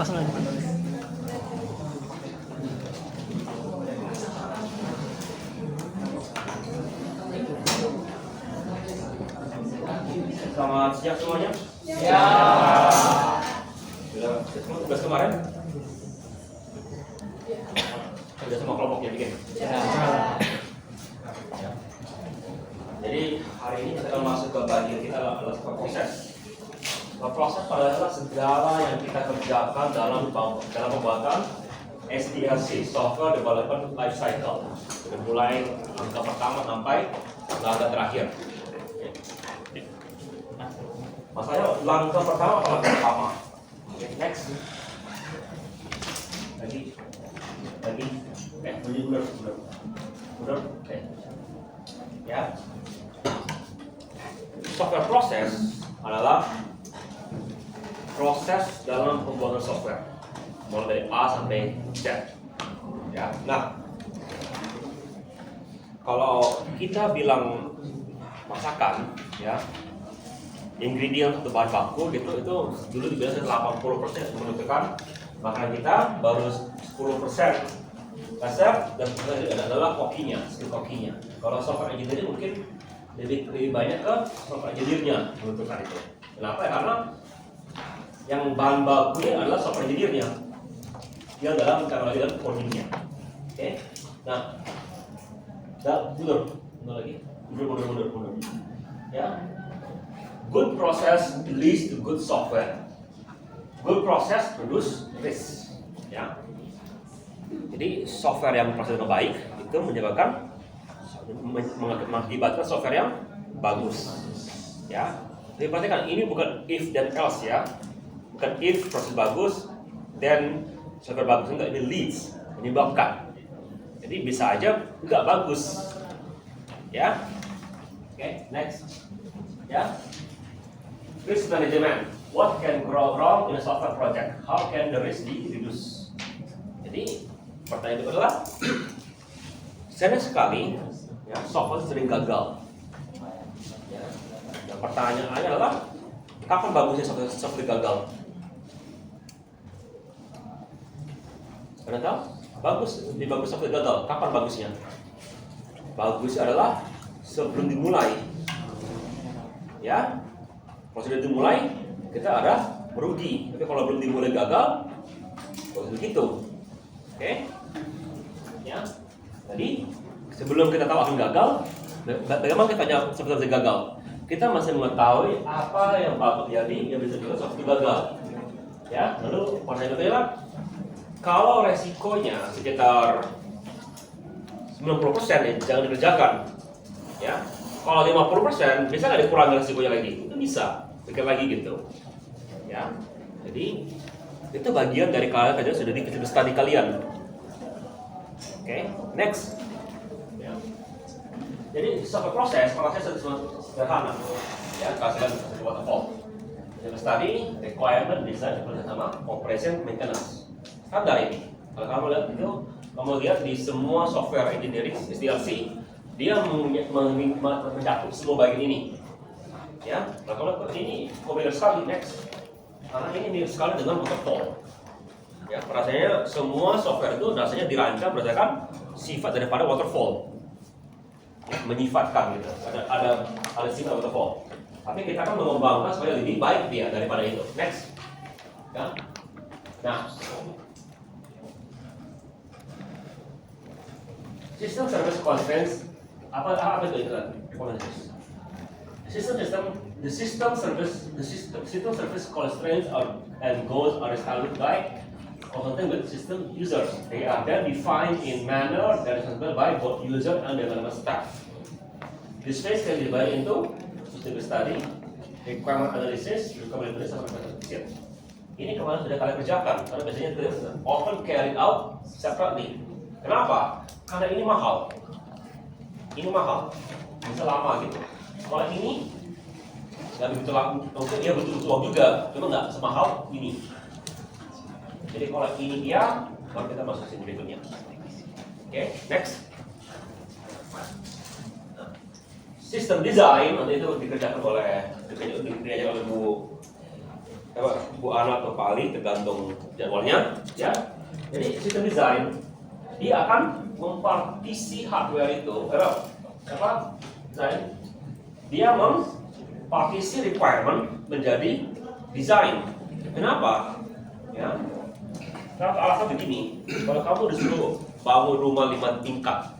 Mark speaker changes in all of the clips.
Speaker 1: Pasang lagi.
Speaker 2: Selamat siang semuanya.
Speaker 3: Ya.
Speaker 2: Sudah semua tugas kemarin? Sudah semua kelompoknya bikin.
Speaker 3: Ya.
Speaker 2: Jadi hari ini kita akan masuk ke bagian kita adalah proses. Proses adalah segala yang kita kerjakan dalam pembuatan SDLC, Software Development Life Cycle. Dari mulai langkah pertama sampai langkah terakhir. Masalahnya langkah pertama apa langkah pertama? Oke, next. Lagi. Benar. Oke. Ya. Software proses adalah proses dalam pembuatan software, mulai dari A sampai Z. Ya. Nah, kalau kita bilang masakan, ya, ingredient atau bahan baku gitu, itu dulu dibilang 80% menentukan makanan kita, baru 10% dasar dan itu adalah kokinya, skill kokinya. Kalau software engineering mungkin lebih banyak ke software engineer-nya menentukan itu. Kenapa? Ya, karena yang bahan bakunya adalah software engineer-nya. Dia dalam teknologi dan coding-nya. Oke. Nah, mundur lagi. Mundur. Ya. Good process leads to good software. Good process produce risk. Ya. Jadi software yang prosesnya baik itu menyebabkan mengakibatkan software yang bagus. Ya. Jadi perhatikan ini bukan if dan else ya. Bukan if proses bagus dan software bagus, enggak, ini leads, menyebabkan. Jadi bisa aja enggak bagus. Ya. Oke, next. Ya. Risk management. What can go wrong in a software project? How can the risk be reduced? Jadi pertanyaan itu adalah sering sekali ya, software sering gagal. Ya. Dan pertanyaannya adalah kapan bagusnya software gagal? Anda tahu? Lebih bagus software gagal. Kapan bagusnya? Bagusnya adalah sebelum dimulai. Ya. Kalau sudah dimulai, kita ada merugi. Tapi kalau belum dimulai gagal, begitu. Oke? Ya. Jadi sebelum kita tahu akan gagal, bagaimana kita tahu seperti gagal? Kita masih mengetahui apa yang bakal terjadi yang bisa kita seperti gagal. Ya. Lalu pertanyaan adalah, kalau resikonya sekitar 90% ya, jangan dikerjakan. Ya. Kalau 50% bisa nggak dikurangi resikonya lagi? Itu bisa. Pikir lagi gitu, ya. Jadi itu bagian dari kalian saja sudah di studi kalian. Oke, next. Ya. Jadi software proses sederhana, ya. Kalian bisa waterfall. Jadi study, requirement, design, sama operation, maintenance. Standar ini. Kalau kamu lihat itu, kamu lihat di semua software engineering SDLC, dia mencakup semua bagian ini. Ya, nah kalau ini familiar sekali, next. Karena ini mirip sekali dengan waterfall. Ya, rasanya semua software itu rasanya dirancang berdasarkan sifat daripada waterfall. Ya, menyifatkan gitu. Ada sifat waterfall. Tapi kita kan mengembangkan supaya lebih baik dia daripada itu. Next. Ya. Nah, system service constraints apa itu kan? The system service constraints and goals are established by consulting with system users. They are then defined in manner that is handled by both user and development staff. This phase can be divided into system study, requirement analysis, requirement analysis, sama requirement. Ini kemarin sudah kalian kerjakan, karena biasanya itu often carried out separately. Kenapa? Karena ini mahal. Ini mahal, bisa lama gitu. Kalau ini nggak begitu lama, mungkin dia butuh uang juga, cuma nggak semahal ini. Jadi kalau ini dia, baru kita masuk ke berikutnya. Oke, next. Sistem design nanti itu dikerjakan oleh Bu Bu Ana atau Pak Ali tergantung jadwalnya, ya. Jadi sistem desain dia akan mempartisi hardware itu, desain. Dia mempartisi requirement menjadi desain. Kenapa? Ya. Kenapa alasan begini? Kalau kamu disuruh bangun rumah 5 tingkat,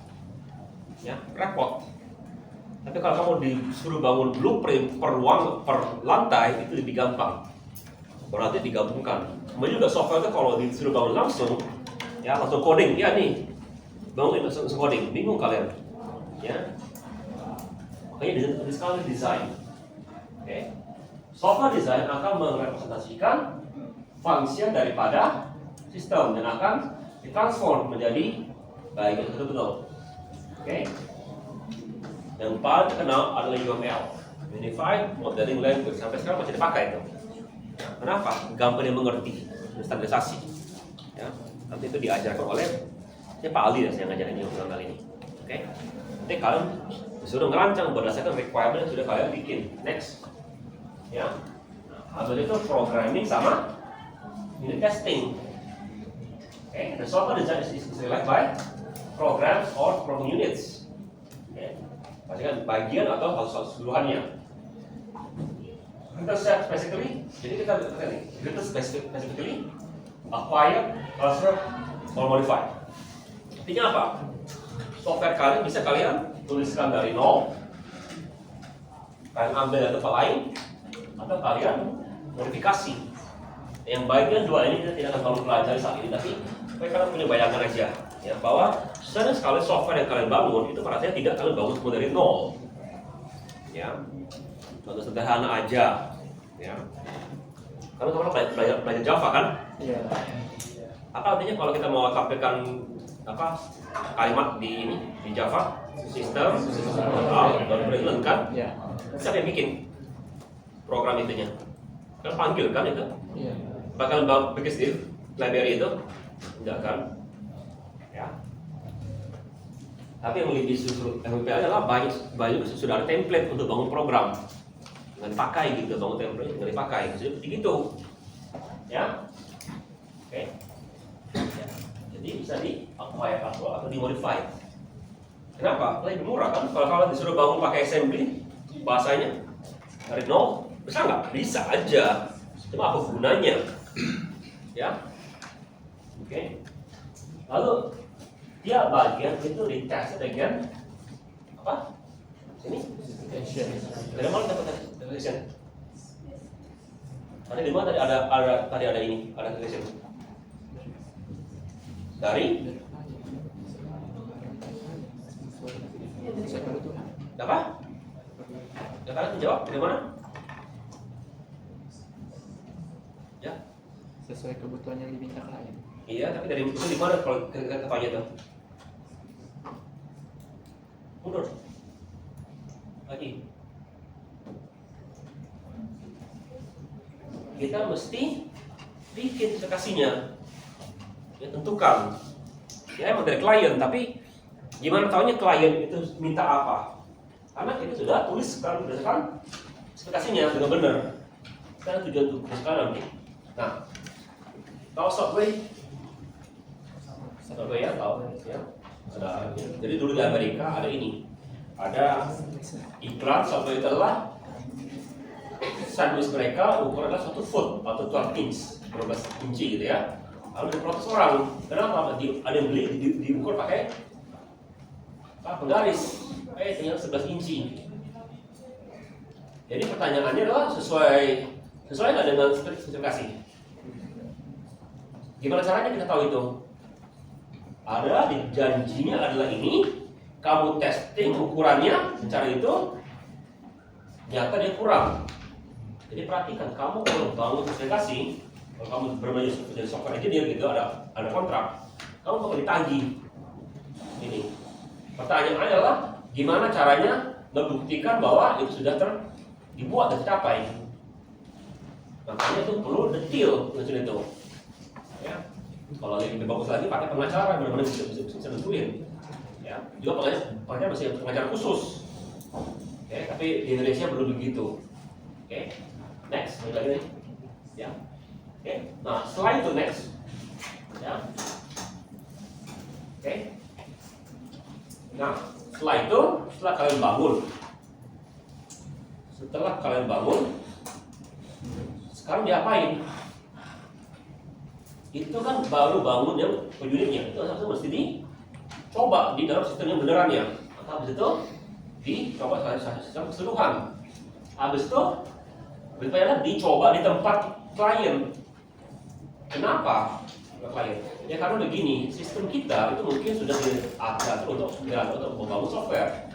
Speaker 2: ya repot. Tapi kalau kamu disuruh bangun blueprint per ruang, per lantai, itu lebih gampang. Berarti digabungkan. Kemudian juga software itu kalau disuruh bangun langsung, ya langsung coding, ya nih, bangun langsung coding, bingung kalian, ya. Makanya sekali desain. Oke. Software design akan merepresentasikan function daripada sistem dan akan ditransform menjadi baik itu betul. Oke. Yang paling terkenal adalah UML, Unified Modeling Language. Sampai sekarang masih dipakai itu. Kenapa? Gampang dimengerti, standarisasi. Ya, nanti itu diajarkan oleh Pak Ali yang ngajarin UML kali ini. Oke. Nanti kalian disuruh ngerancang berdasarkan requirement yang sudah kalian bikin. Next. Ya, habis itu programming sama unit testing. Okay, the software design is selected by programs or program units. Okay, pastikan bagian atau hal keseluruhannya. Kita set specifically, jadi kita specifically acquire, transfer, or modify. Artinya apa? Software kalian bisa kalian tuliskan dari nol, kalian ambil dari tempat lain, atau kalian modifikasi. Yang bagian dua ini kita tidak akan terlalu pelajari saat ini, tapi kalian punya bayangan aja, ya, bahwa sering sekali software yang kalian bangun itu pada tidak kalian bangun semua dari nol. Ya, contoh sederhana aja, ya. Kamu belajar Java kan? Iya. Apa artinya kalau kita mau tampilkan kalimat di Java sistem dan president kan? Iya. Siapa yang bikin program itunya? Kan panggil kan itu? Iya. Bakal bikin sendiri library itu? Enggak kan? Ya. Tapi yang lebih susah MPL adalah banyak sudah ada template untuk bangun program. Nggak dipakai gitu, bangun template nggak dipakai. Jadi seperti gitu. Ya. Oke. Ya. Jadi bisa di-acquire atau di-modify. Kenapa? Lebih murah kan? Kalau disuruh bangun pakai assembly, bahasanya dari nol, bisa nggak? Bisa aja. Cuma apa gunanya? Ya. Oke. Lalu dia bagian itu ditest dengan apa? Sini. Dari mana dapat tulisan? Tadi di mana tadi ada ini, ada tulisan. Dari apa? Ya kalian jawab dari mana? Ya.
Speaker 1: Sesuai kebutuhan yang diminta klien.
Speaker 2: Iya, tapi dari itu di mana kalau kita tanya tuh? Mundur. Lagi. Kita mesti bikin spesifikasinya. Ya tentukan. Ya emang dari klien, tapi gimana tahunya klien itu minta apa? Karena kita sudah tuliskan berdasarkan spesifikasinya dengan benar. Sekarang tujuan tugas sekarang nih. Nah, kalau software ya tahu ya. Jadi dulu di Amerika ada ini. Ada iklan software itu adalah sandwich mereka ukuran adalah 1 foot atau 12 inch, 12 inci gitu ya. Lalu diprotes orang, kenapa? Ada yang beli diukur pakai penggaris, tinggal 11 inci. Jadi pertanyaannya adalah sesuai nggak dengan spesifikasi? Gimana caranya kita tahu itu? Ada di janjinya adalah ini, kamu testing ukurannya secara itu, ternyata dia kurang. Jadi perhatikan, kamu kalau bangun spesifikasi, kalau kamu bermain jadi software engineer gitu, ada kontrak, kamu bakal ditagih. Ini pertanyaannya adalah gimana caranya membuktikan bahwa itu sudah dibuat dan tercapai. Makanya itu perlu detail itu. Ya. Kalau lebih bagus lagi pakai pengacara benar-benar bisa nentuin. Ya. Juga pengacara masih pengacara khusus. Oke, tapi di Indonesia belum begitu. Oke. Next, lagi nih. Ya. Oke. Nah, setelah itu next. Ya. Oke. Nah, setelah kalian bangun, sekarang diapain? Itu kan baru bangun yang unitnya, itu harusnya mesti dicoba di dalam sistem yang beneran ya. Maka habis itu dicoba secara keseluruhan. Habis itu berikutnya dicoba di tempat klien. Kenapa? Klien? Ya karena begini, sistem kita itu mungkin sudah diatur untuk membangun software.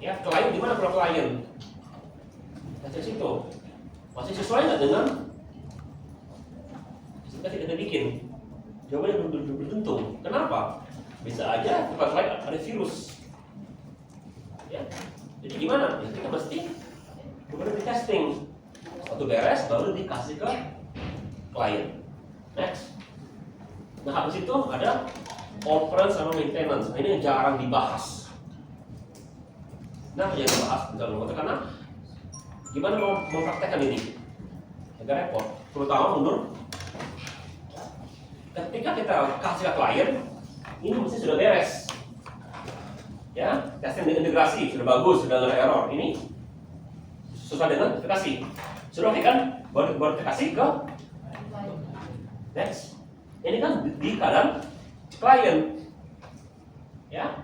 Speaker 2: Ya, klien gimana kalau klien? Dari situ masih sesuai nggak dengan sistem kita bikin? Jawabannya belum tentu. Kenapa? Bisa aja tempat klien ada virus. Ya, jadi gimana? Ya kita mesti kemudian di testing. Waktu beres baru dikasih ke klien. Next. Nah habis itu ada operance sama maintenance. Nah, ini yang jarang dibahas. Nah yang dibahas dalam konteks karena gimana mau mempraktekkan ini? Agak repot. Terutama mundur. Ketika kita kasih ke klien, ini mesti sudah beres. Ya, testing integrasi sudah bagus, sudah nggak ada error. Ini susah dengan aplikasi. Sudah oke kan? Baru aplikasi ke next. Ini kan di keadaan klien. Ya.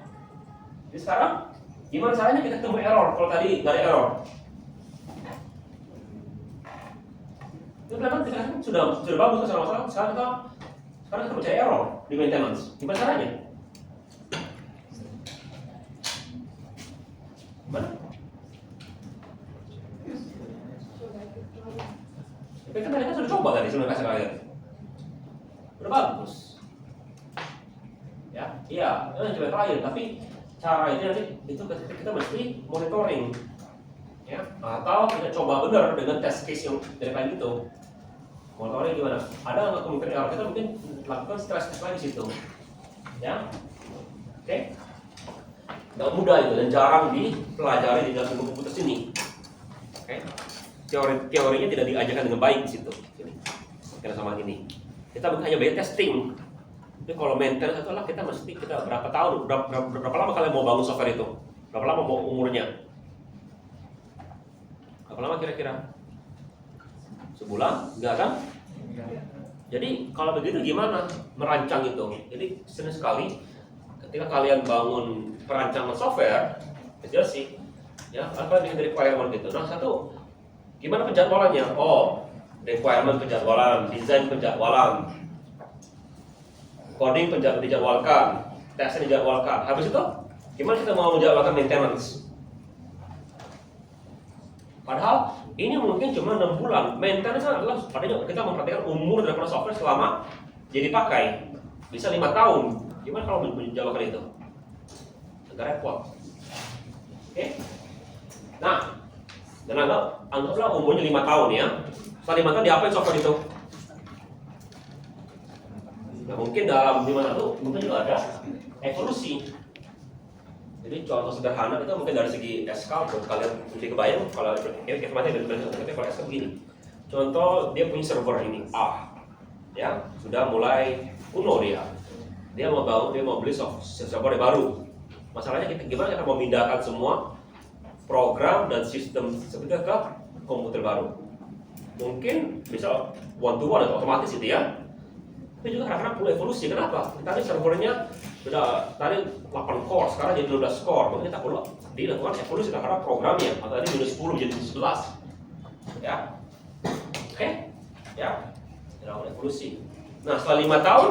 Speaker 2: Jadi sekarang gimana caranya kita ketemu error kalau tadi nggak ada error? Itu kan kita sudah bagus kan masalah. Sekarang kita mencari error di maintenance. Gimana caranya? Gimana? Tapi kan mereka sudah coba tadi sebelum kasih klien. Udah bagus. Ya, iya, coba klien, tapi cara itu nanti itu kita mesti monitoring. Ya, atau kita coba benar dengan test case yang dari klien itu. Monitoring gimana? Ada nggak kemungkinan error? Kita mungkin lakukan stress test lagi di situ. Ya, oke. Nggak mudah itu dan jarang dipelajari di dalam ilmu komputer sini. Oke. Teorinya tidak diajarkan dengan baik di situ. Karena sama ini. Kita hanya bayar testing. Tapi kalau maintenance itu kita mesti berapa tahun, berapa lama kalian mau bangun software itu? Berapa lama mau umurnya? Berapa lama kira-kira? Sebulan? Enggak kan? Jadi kalau begitu gimana merancang itu? Jadi sering sekali ketika kalian bangun perancangan software, jelas sih, ya apa bikin requirement gitu. Nah satu, gimana penjadwalannya? Oh, requirement penjadwalan, desain penjadwalan, coding dijadwalkan, tesnya dijadwalkan. Habis itu, gimana kita mau menjadwalkan maintenance? Padahal ini mungkin cuma 6 bulan. Maintenance adalah padanya kita memperhatikan umur daripada software selama jadi pakai. Bisa 5 tahun. Gimana kalau menjadwalkan itu? Agak repot. Oke? Nah, dan anggaplah umurnya 5 tahun ya. Setelah 5 tahun diapain software itu? Nah mungkin dalam 5 tahun itu mungkin juga ada evolusi. Jadi contoh sederhana itu mungkin dari segi SK untuk kalian lebih kebayang kalau informasi dari kalau SK begini. Contoh dia punya server ini A, ya sudah mulai kuno dia mau beli server yang baru. Masalahnya gimana kita mau memindahkan semua program dan sistem seperti ke komputer baru. Mungkin bisa one to one atau otomatis itu ya. Tapi juga kadang-kadang perlu evolusi. Kenapa? Tadi servernya sudah tadi 8 core, sekarang jadi 12 core. Maka kita perlu dilakukan evolusi karena programnya. Atau tadi minus 10 jadi 11. Ya, oke? Ya, dilakukan evolusi. Nah setelah 5 tahun,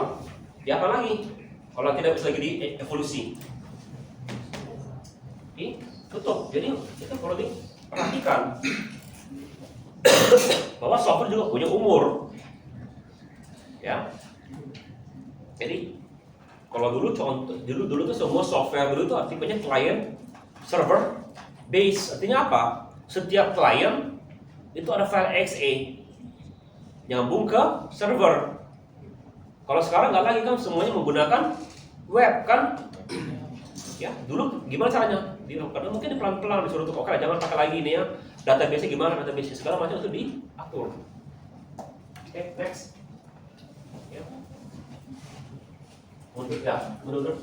Speaker 2: ya apa lagi? Kalau tidak bisa lagi dievolusi, tutup. Jadi kita perlu diperhatikan bahwa software juga punya umur. Ya. Jadi kalau dulu tuh semua software dulu tuh tipenya client server base. Artinya apa? Setiap client itu ada file exe nyambung ke server. Kalau sekarang nggak lagi kan semuanya menggunakan web kan? Ya, dulu gimana caranya? Karena mungkin pelan-pelan disuruh untuk oke jangan pakai lagi ini ya. Database gimana? Database segala macam itu diatur. Oke, next. Ya. Mundur.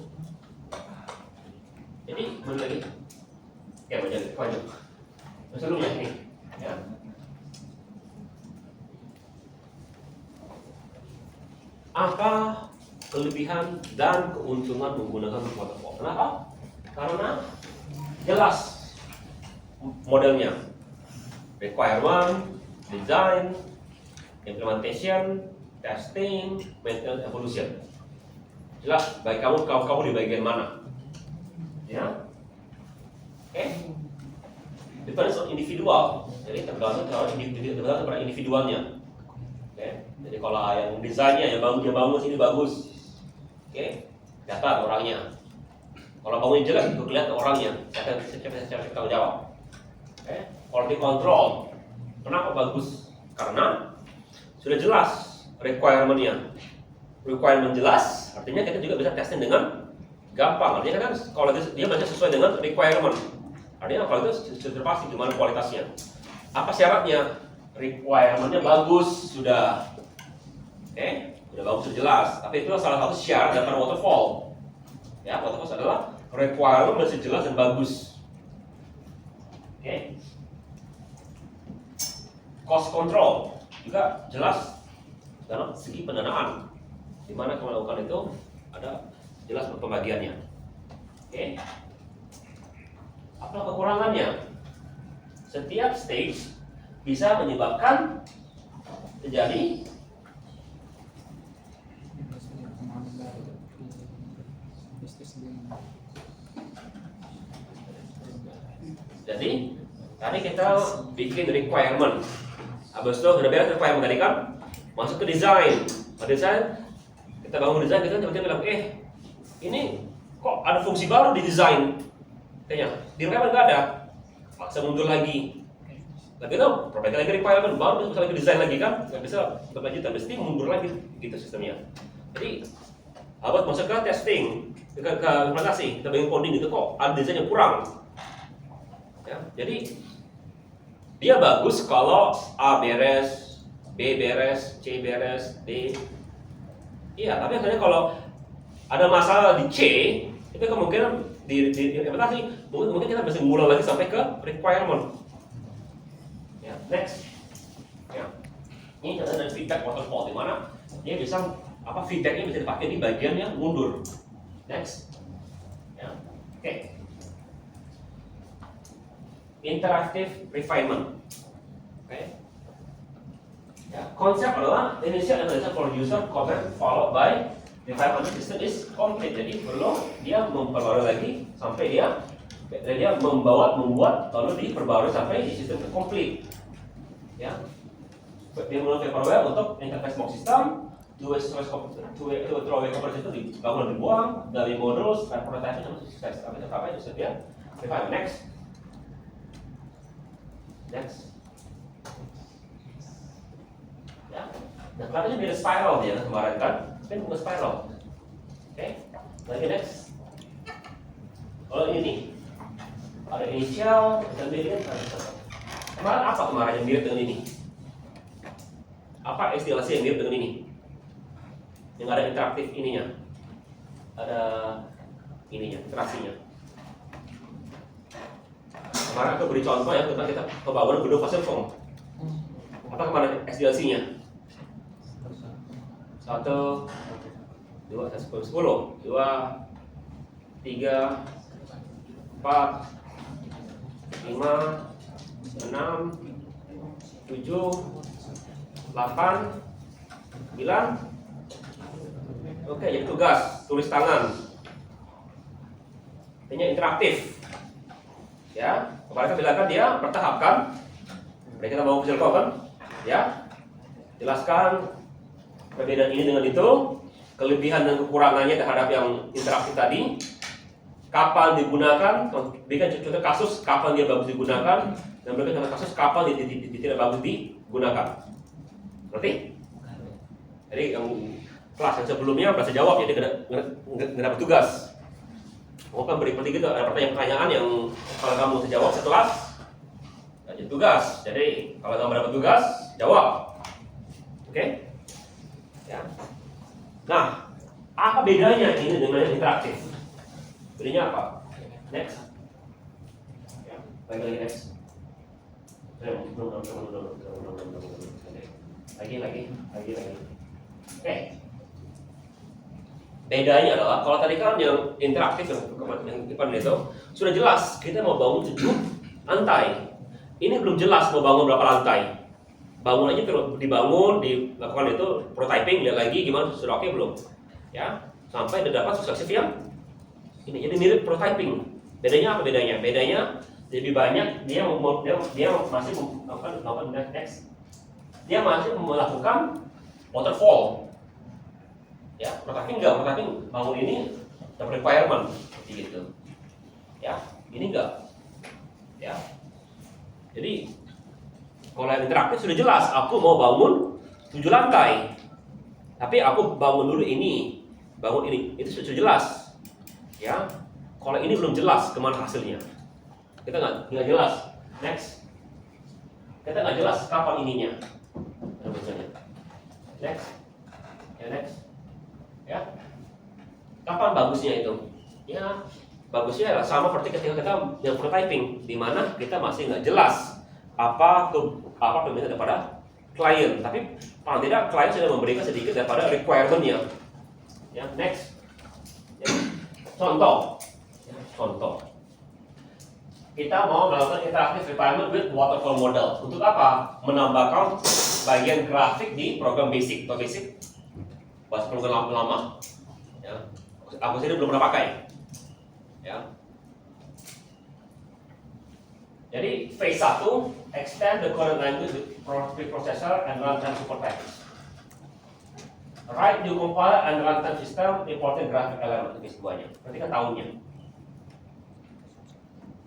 Speaker 2: Jadi mundur lagi. Ya, maju. Sebelumnya ini, ya. Apa kelebihan dan keuntungan menggunakan waterfall? Kenapa? Karena jelas modelnya, requirement, design, implementation, testing, maintenance, evolution. Jelas, baik kamu di bagian mana? Ya, oke. Depends on individual. Jadi tergantung pada individualnya. Oke. Jadi kalau yang desainnya yang bagus ini bagus. Oke. Catat orangnya. Kalau kamu yang jelek, itu kelihatan orangnya. Siapa tanggung jawab. Oke. Quality control. Kenapa bagus? Karena sudah jelas requirement-nya. Requirement jelas, artinya kita juga bisa testing dengan gampang. Artinya kan kalau dia masih sesuai dengan requirement. Artinya kalau itu sudah pasti gimana kualitasnya. Apa syaratnya? Requirement-nya bagus sudah. Oke, sudah bagus sudah jelas. Tapi itu salah satu syarat daripada waterfall. Ya, waterfall adalah requirement masih jelas dan bagus. Oke. Cost control juga jelas dalam segi pendanaan. Di mana kamu lakukan itu ada jelas pembagiannya. Oke. Apa kekurangannya? Setiap stage bisa menyebabkan terjadi tadi kita bikin requirement. Habis itu sudah beres requirement tadi kan, masuk ke desain. Desain kita bangun desain, kita tiba-tiba bilang, ini kok ada fungsi baru di desain? Kayaknya di requirement nggak ada, maksa mundur lagi. Lagi itu perbaiki lagi requirement, baru bisa lagi desain lagi kan? Nggak bisa berlanjut, mesti mundur lagi gitu sistemnya. Jadi harus masuk ke testing, ke implementasi, kita bikin coding itu kok ada desain yang kurang. Ya, jadi dia bagus kalau A beres, B beres, C beres, D. Iya, tapi akhirnya kalau ada masalah di C, itu kemungkinan di implementasi mungkin kita mesti ngulang lagi sampai ke requirement. Ya, next. Ya. Ini contoh dari feedback waterfall di mana dia bisa feedbacknya bisa dipakai di bagian yang mundur. Next. Ya. Oke. Interactive refinement. Oke. Ya, konsep adalah initial analysis for user comment followed by refinement system is complete. Jadi perlu dia memperbarui lagi sampai dia membuat lalu diperbarui sampai di sistem complete. Ya. Dia melakukan perbarui untuk interface box system, two-way comparison itu dibangun dibuang dari modul dan prototype sampai sukses. Tapi itu sedia refine. Next. Ya. Nah, kelihatannya beda spiral dia kemarin kan? Ini bukan spiral. Oke. Lagi next. Kalau ini ada initial dan mirip. Kemarin apa kemarin yang mirip dengan ini? Apa SDLC yang mirip dengan ini? Yang ada interaktif ininya. Ada ininya, interaksinya. Kemarin aku beri contoh ya tentang kita pembangunan gedung pasir form. Apa kemarin SDLC-nya? 1, 2, 10, 2, 3, 4, 5, 6, 7, 8, 9, oke, jadi tugas, tulis tangan. Ini interaktif. Ya, kemarin kita bilangkan dia bertahap kan? Mereka kita mau visual code kan? Ya, jelaskan perbedaan ini dengan itu, kelebihan dan kekurangannya terhadap yang interaktif tadi, kapan digunakan, berikan contoh kasus kapan dia bagus digunakan, dan berikan contoh kasus kapan dia tidak bagus digunakan. Ngerti? Jadi yang kelas yang sebelumnya bahasa jawab, jadi nggak dapat tugas. Mau kan beri seperti gitu, ada pertanyaan yang kalau kamu bisa jawab setelah jadi tugas. Jadi kalau kamu dapat tugas, jawab. Oke? Ya. Nah, apa bedanya ini dengan yang interaktif? Bedanya apa? Next. Ya, lagi next. Lagi. Oke. Bedanya adalah kalau tadi kan yang interaktif yang depan itu sudah jelas kita mau bangun 7 lantai. Ini belum jelas mau bangun berapa lantai. Bangun aja dibangun, dilakukan itu prototyping, lihat lagi gimana sudah oke belum. Ya, sampai udah dapat substansi yang ini. Jadi mirip prototyping. Bedanya apa bedanya? Bedanya lebih banyak dia masih melakukan next. Dia masih melakukan waterfall. Ya, prototyping enggak, prototyping bangun ini dapat requirement seperti gitu. Ya, ini enggak. Ya. Jadi kalau yang interaktif sudah jelas, aku mau bangun 7 lantai. Tapi aku bangun dulu ini, bangun ini, itu sudah jelas. Ya, kalau ini belum jelas kemana hasilnya. Kita nggak jelas. Next, kita nggak jelas kapan ininya. Next, ya next, ya. Kapan bagusnya itu? Ya, bagusnya sama seperti ketika kita yang prototyping, di mana kita masih nggak jelas apa permintaan daripada klien, tapi paling tidak klien sudah memberikan sedikit daripada requirement-nya. Ya, next. Ya. Contoh. Kita mau melakukan interactive requirement with waterfall model. Untuk apa? Menambahkan bagian grafik di program basic atau basic bahasa program lama. Ya. Aku sendiri belum pernah pakai. Ya. Jadi phase 1, extend the current language with preprocessor and runtime support package. Write new compiler and runtime system importing graphic element. Phase 2-nya. Nanti kan tahunnya.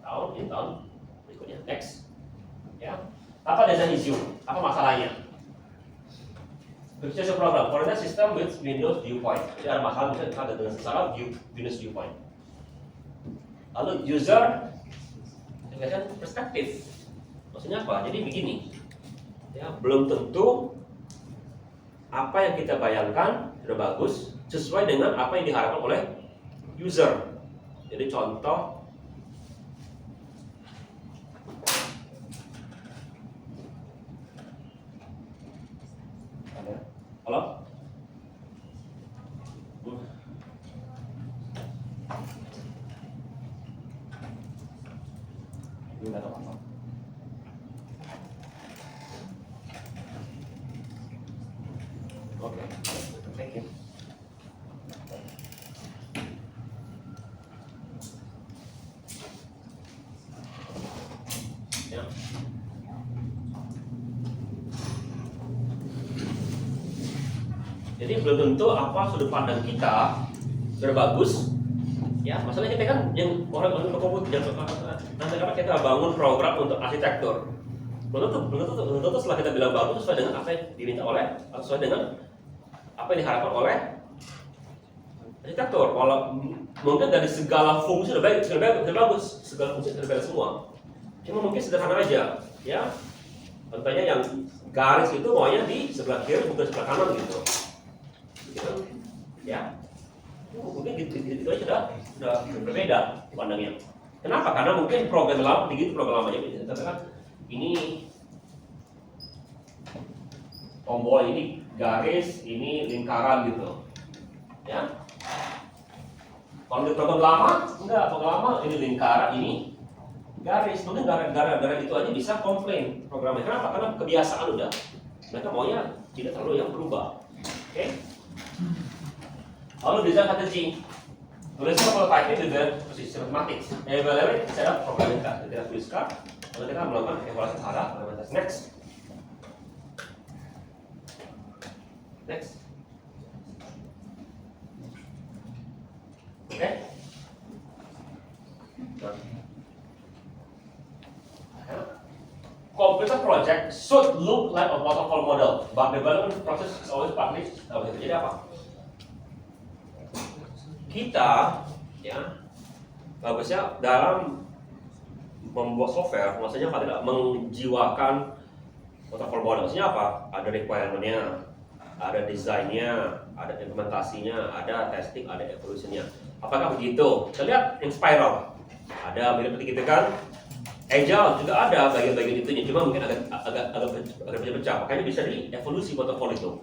Speaker 2: Tahun berikutnya. Next. Ya. Apa design issue? Apa masalahnya? Preprocessor program, coordinate system with Windows viewpoint. Jadi ada masalah misalnya ada dengan salah Windows viewpoint. Lalu user perspektif. Maksudnya apa? Jadi begini, ya, belum tentu apa yang kita bayangkan sudah bagus sesuai dengan apa yang diharapkan oleh user. Jadi contoh, halo? Nggak tahu apa. Oke, thank you. Ya. Jadi belum tentu apa sudut pandang kita sudah bagus. Ya, masalahnya kita kan yang orang berkomputer nanti kita bangun program untuk arsitektur. Belum tentu setelah kita bilang bagus sesuai dengan apa yang diminta oleh, atau sesuai dengan apa yang diharapkan oleh arsitektur. Kalau mungkin dari segala fungsi sudah bagus, segala fungsi sudah baik semua. Cuma mungkin sederhana aja, ya. Contohnya yang garis itu maunya di sebelah kiri bukan sebelah kanan gitu. Gitu. Ya. Mungkin gitu aja sudah berbeda pandangnya. Kenapa? Karena mungkin program lama begitu program lamanya. Katakan ini tombol, ini garis, ini lingkaran gitu. Ya. Kalau di program lama, enggak, program lama ini lingkaran, ini garis. Mungkin gara-gara itu aja bisa komplain programnya. Kenapa? Karena kebiasaan udah. Mereka maunya tidak terlalu yang berubah. Oke? Lalu design strategi. Tuliskan prototyping dengan systematics. Evaluate secara programming code. Kita tuliskan. Lalu kita melakukan evaluasi terhadap implementasi. Next. Oke. Computer project should look like a waterfall model, but development process is always partly. Jadi apa? Kita, ya, bagusnya dalam membuat software, maksudnya tidak menjiwakan waterfall model. Maksudnya apa? Ada requirement-nya, ada desainnya, ada implementasinya, ada testing, ada evolutionnya. Apakah begitu? Kita lihat yang spiral, ada mirip seperti gitu kan? Agile juga ada bagian-bagian itunya, cuma mungkin agak pecah-pecah. Makanya bisa di evolusi waterfall itu.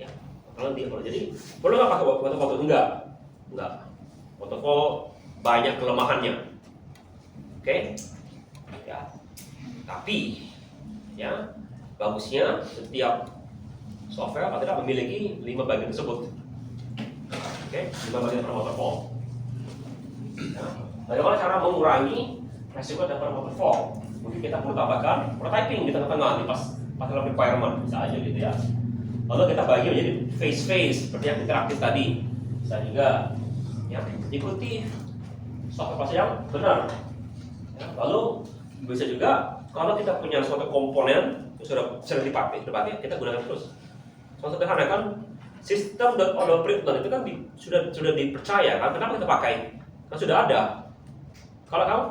Speaker 2: Ya, kalau di evolusi. Jadi perlu nggak pakai waterfall itu? Enggak. Waterfall banyak kelemahannya. Oke? Ya. Tapi, ya bagusnya setiap software adalah memiliki 5 bagian tersebut. Oke, 5 bagian per waterfall. Ya. Bagaimana cara mengurangi resiko daripada waterfall? Mungkin kita perlu tambahkan prototyping di tengah-tengah, di pas dalam requirement, bisa aja gitu ya. Lalu kita bagi menjadi phase-phase seperti yang interaktif tadi. Bisa juga ya, ikuti software proses yang benar. Ya, lalu bisa juga kalau kita punya suatu komponen yang sudah sering dipakai, kita gunakan terus. Contoh sederhana kan, sistem auto treatment itu kan sudah dipercaya kan, kenapa kita pakai? Kan sudah ada. Kalau kamu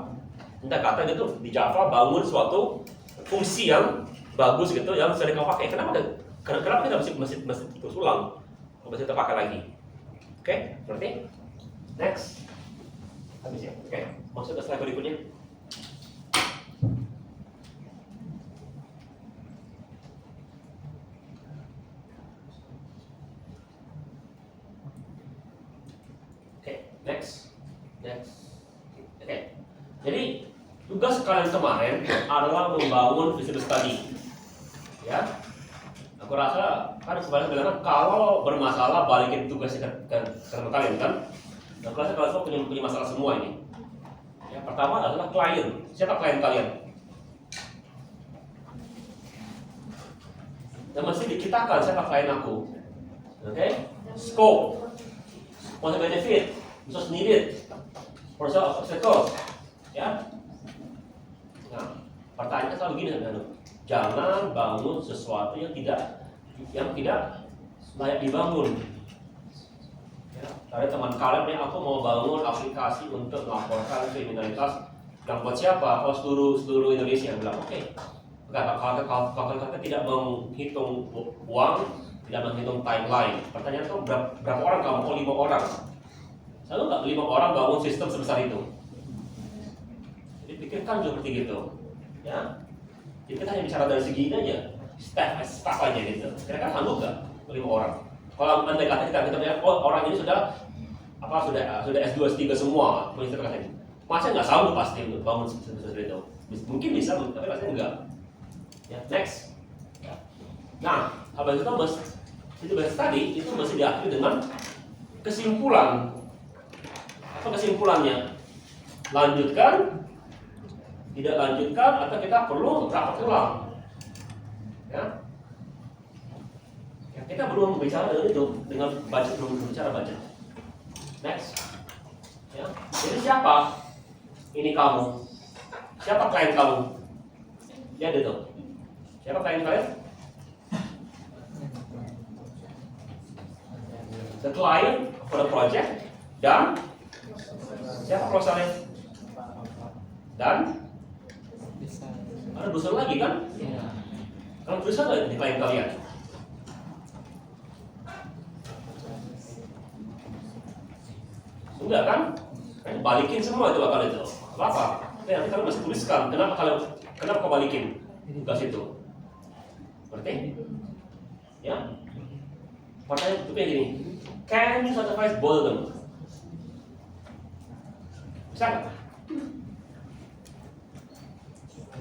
Speaker 2: minta kata gitu di Java bangun suatu fungsi yang bagus gitu yang sering kamu pakai, kenapa kita mesti terus ulang? Mesti kita pakai lagi. Oke, berarti next. Habis ya. Oke, masuk ke slide berikutnya. Next. Oke. Jadi tugas kalian kemarin adalah membangun visible study. Ya. Aku rasa kan sebenarnya bilang kalau bermasalah balikin tugasnya ke teman kalian kan. Aku rasa kalian semua punya masalah semua ini. Yang pertama adalah klien. Siapa klien kalian? Dan mesti diceritakan siapa klien aku. Oke? Scope, what's the benefit, resource needed, resource obstacle, ya. Nah, pertanyaannya selalu begini kan, jangan bangun sesuatu yang tidak layak dibangun. Ya, ada teman kalian nih, aku mau bangun aplikasi untuk melaporkan kriminalitas yang buat siapa? Oh, seluruh Indonesia. Bilang oke. Kalau kita tidak menghitung uang, tidak menghitung timeline. Pertanyaan itu berapa orang kamu? Oh, 5 orang. Selalu nggak 5 orang bangun sistem sebesar itu. Jadi pikirkan juga seperti gitu, ya. Jadi kita hanya bicara dari segi ini aja, staff aja gitu. Kira-kira sanggup nggak 5 orang? Kalau andai kata kita bilang, oh orang ini sudah S2 S3 semua, punya sertifikat. Masa nggak sanggup pasti untuk bangun sebesar itu? Mungkin bisa, tapi pasti enggak. Ya, next. Nah, habis itu tadi itu masih diakhiri dengan kesimpulan. Apa kesimpulannya? Lanjutkan, tidak lanjutkan, atau kita perlu rapat ulang? Ya. Kita belum bicara dengan itu, dengan budget belum bicara budget. Next. Ya. Jadi siapa ini kamu? Siapa klien kamu? Lihat itu. Siapa klien kalian? The client for the project dan siapa proposalnya? Dan ada tulisan lagi kan? Kalau tulisan nggak di klien kalian? Enggak kan? Balikin semua itu bakal itu. Apa? Nanti kalian masih tuliskan. Kenapa kau balikin tugas itu? Berarti? Ya? Pertanyaan itu kayak gini. Can you satisfy both of them? Bisa nggak?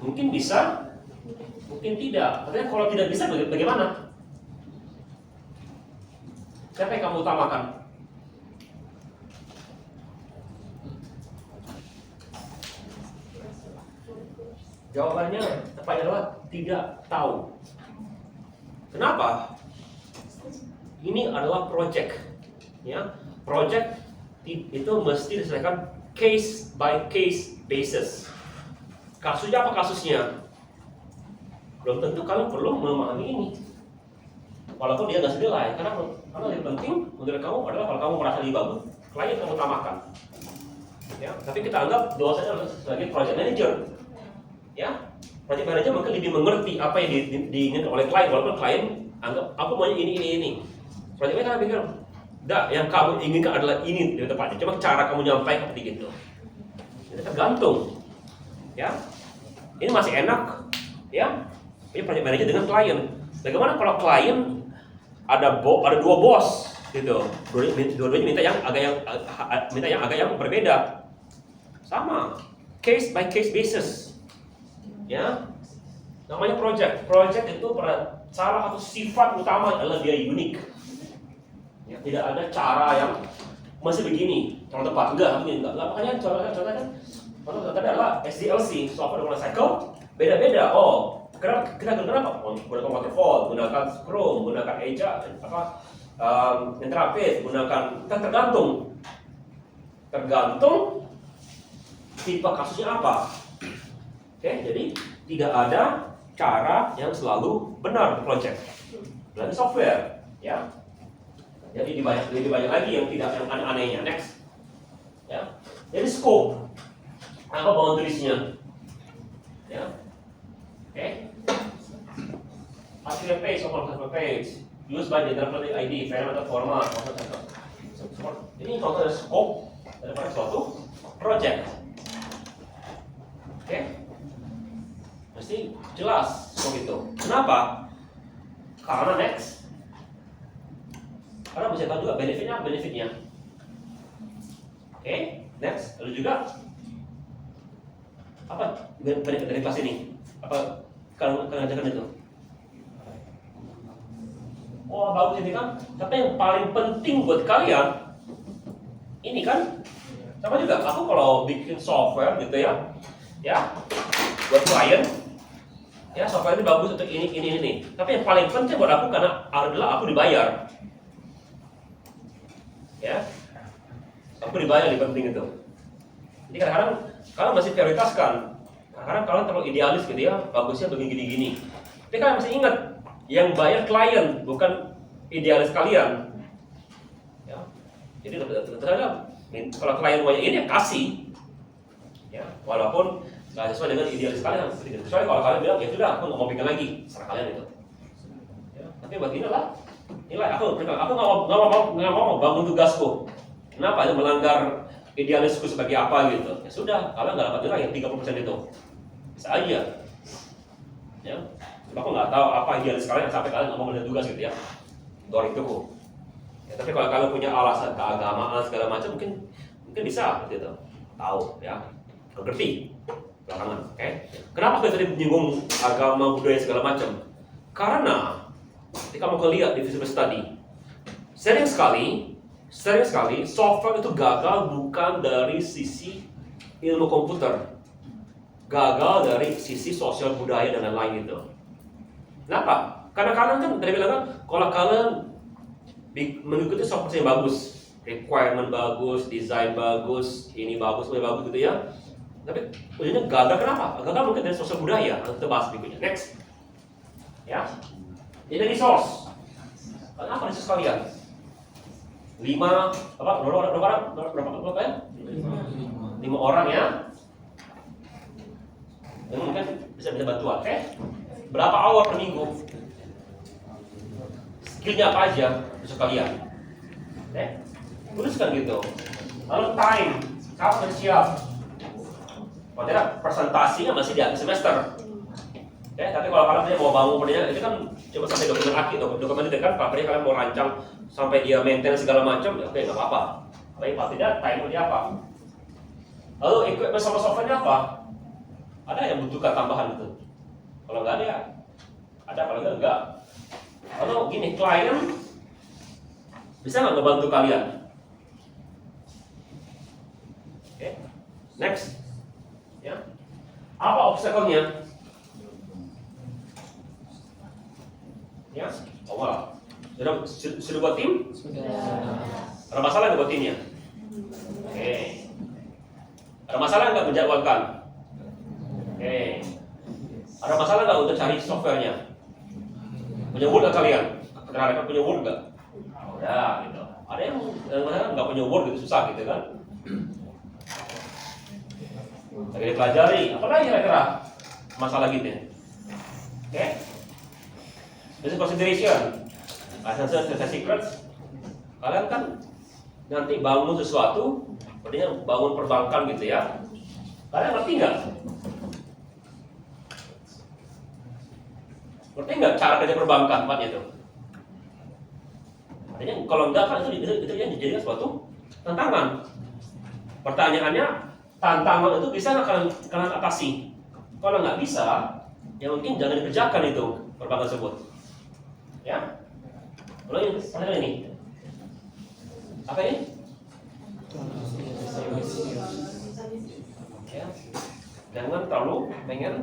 Speaker 2: Mungkin bisa, mungkin tidak. Artinya kalau tidak bisa, bagaimana? Siapa yang kamu utamakan? Jawabannya tepatnya adalah tidak tahu. Kenapa? Ini adalah project, ya. Project itu mesti diselesaikan case by case basis. Kasusnya apa kasusnya? Belum tentu kalian perlu memahami ini. Walaupun dia nggak senilai, karena yang penting menurut kamu adalah kalau kamu merasa lebih bagus, klien kamu utamakan. Ya, tapi kita anggap doanya sebagai project manager. Ya, project manager mungkin lebih mengerti apa yang diinginkan oleh klien, walaupun klien Anggap aku maunya ini. Project manager pikir, enggak, yang kamu inginkan adalah ini di tepatnya. Cuma cara kamu nyampaikan seperti gitu. Jadi tergantung. Ya. Ini masih enak. Ya. Ini project manager dengan klien. Bagaimana kalau klien ada dua bos gitu. Dua-duanya minta yang agak yang berbeda. Sama. Case by case basis. Ya. Namanya project. Project itu salah satu sifat utama adalah dia unik. Ya, tidak ada cara yang masih begini, contoh tepat, enggak. Makanya contohnya adalah SDLC, software development cycle, beda-beda. Oh, kenapa? Gunakan waterfall, gunakan Scrum, gunakan Agile, Interactive, gunakan, tergantung tipe kasusnya apa. Oke, jadi tidak ada cara yang selalu benar di project. Berarti software, ya. Jadi lebih banyak lagi yang aneh-anehnya. Next, ya. Jadi scope, apa boundariesnya, ya. Oke. Artificial page, open page, used by the interpreted ID, parameter format, ini contoh dari scope daripada suatu project. Oke. Mesti jelas begitu. Kenapa? Karena next. Karena bisa tahu juga benefitnya. Oke, next. Lalu juga apa benefit dari kelas ini? Apa kalian ajarkan itu? Oh, bagus ini kan. Tapi yang paling penting buat kalian ini kan sama juga. Aku kalau bikin software gitu ya, buat klien, ya software ini bagus untuk ini. Tapi yang paling penting buat aku karena adalah aku dibayar. Ya, aku dibayar lebih penting itu. Jadi kadang-kadang kalian masih prioritaskan. Kadang-kadang kalian terlalu idealis gitu ya, bagusnya begini. Tapi kalian masih ingat, yang bayar klien bukan idealis kalian. Ya, jadi terhadap kalau klien maunya ini kasih, ya walaupun nggak sesuai dengan idealis kalian. Kecuali kalau kalian bilang ya sudah, aku nggak mau bikin lagi, serah kalian itu. Ya, tapi buat nilai aku nggak mau bangun tugasku. Kenapa? Melanggar idealisku sebagai apa gitu. Ya sudah, kalian nggak dapat nilai yang 30% itu. Bisa aja. Ya, aku nggak tahu apa idealis kalian sampai kalian nggak mau melihat tugas gitu ya. Door itu. Ya, tapi kalau kalian punya alasan keagamaan segala macam mungkin bisa gitu. Tahu ya. Ngerti belakangan. Oke. Kenapa kita tadi menyinggung agama, budaya segala macam? Karena ketika kamu lihat di feasibility study, sering sekali software itu gagal bukan dari sisi ilmu komputer, gagal dari sisi sosial budaya dan lain-lain itu. Kenapa? Karena kalian kan tadi bilang kan, kalau kalian mengikuti software yang bagus, requirement bagus, desain bagus, ini bagus gitu ya. Tapi ujungnya gagal kenapa? Gagal mungkin dari sosial budaya. Kita bahas berikutnya. Next, ya. Ini resource. Kenapa resource kalian? 5 berapa ya? 5 orang ya. Yang mungkin bisa bantuan. Oke? Berapa hour per minggu? Skillnya apa aja resource kalian? Oke? Tuliskan gitu. Lalu time, kapan siap? Padahal presentasinya masih di akhir semester. Ya, tapi kalau kalian mau bangun perniagaan itu kan cuma sampai dokumen akhir, dokumen itu kan kalau kalian mau rancang sampai dia maintain segala macam, ya oke nggak apa-apa. Tapi paling tidak time dia apa? Lalu equipment sama software-nya apa? Ada yang butuhkan tambahan itu? Kalau nggak ada kalau enggak. Lalu gini, klien bisa nggak ngebantu kalian? Oke, next, ya. Apa obstacle-nya? Ya, awal. Sudah buat tim?
Speaker 1: Sudah.
Speaker 2: Ada masalah nggak buat timnya? Oke. Ada masalah nggak menjadwalkan? Oke. Ada masalah nggak untuk cari softwarenya? Punya Word nggak kalian? Kenal punya Word nggak? Udah, gitu. Ada yang nggak punya Word gitu susah gitu kan? Lagi dipelajari. Apa lagi kira-kira masalah gitu? Oke. This is consideration. Asal secrets. Kalian kan nanti bangun sesuatu, artinya bangun perbankan gitu ya. Kalian ngerti nggak? Ngerti nggak cara kerja perbankan tempatnya itu? Artinya kalau enggak kan itu yang dijadikan suatu tantangan. Pertanyaannya, tantangan itu bisa nggak kalian atasi? Kalau nggak bisa, ya mungkin jangan dikerjakan itu perbankan tersebut. Ya? Kalau ini, pertanyaan ini, apa ini? Ya, jangan terlalu pengen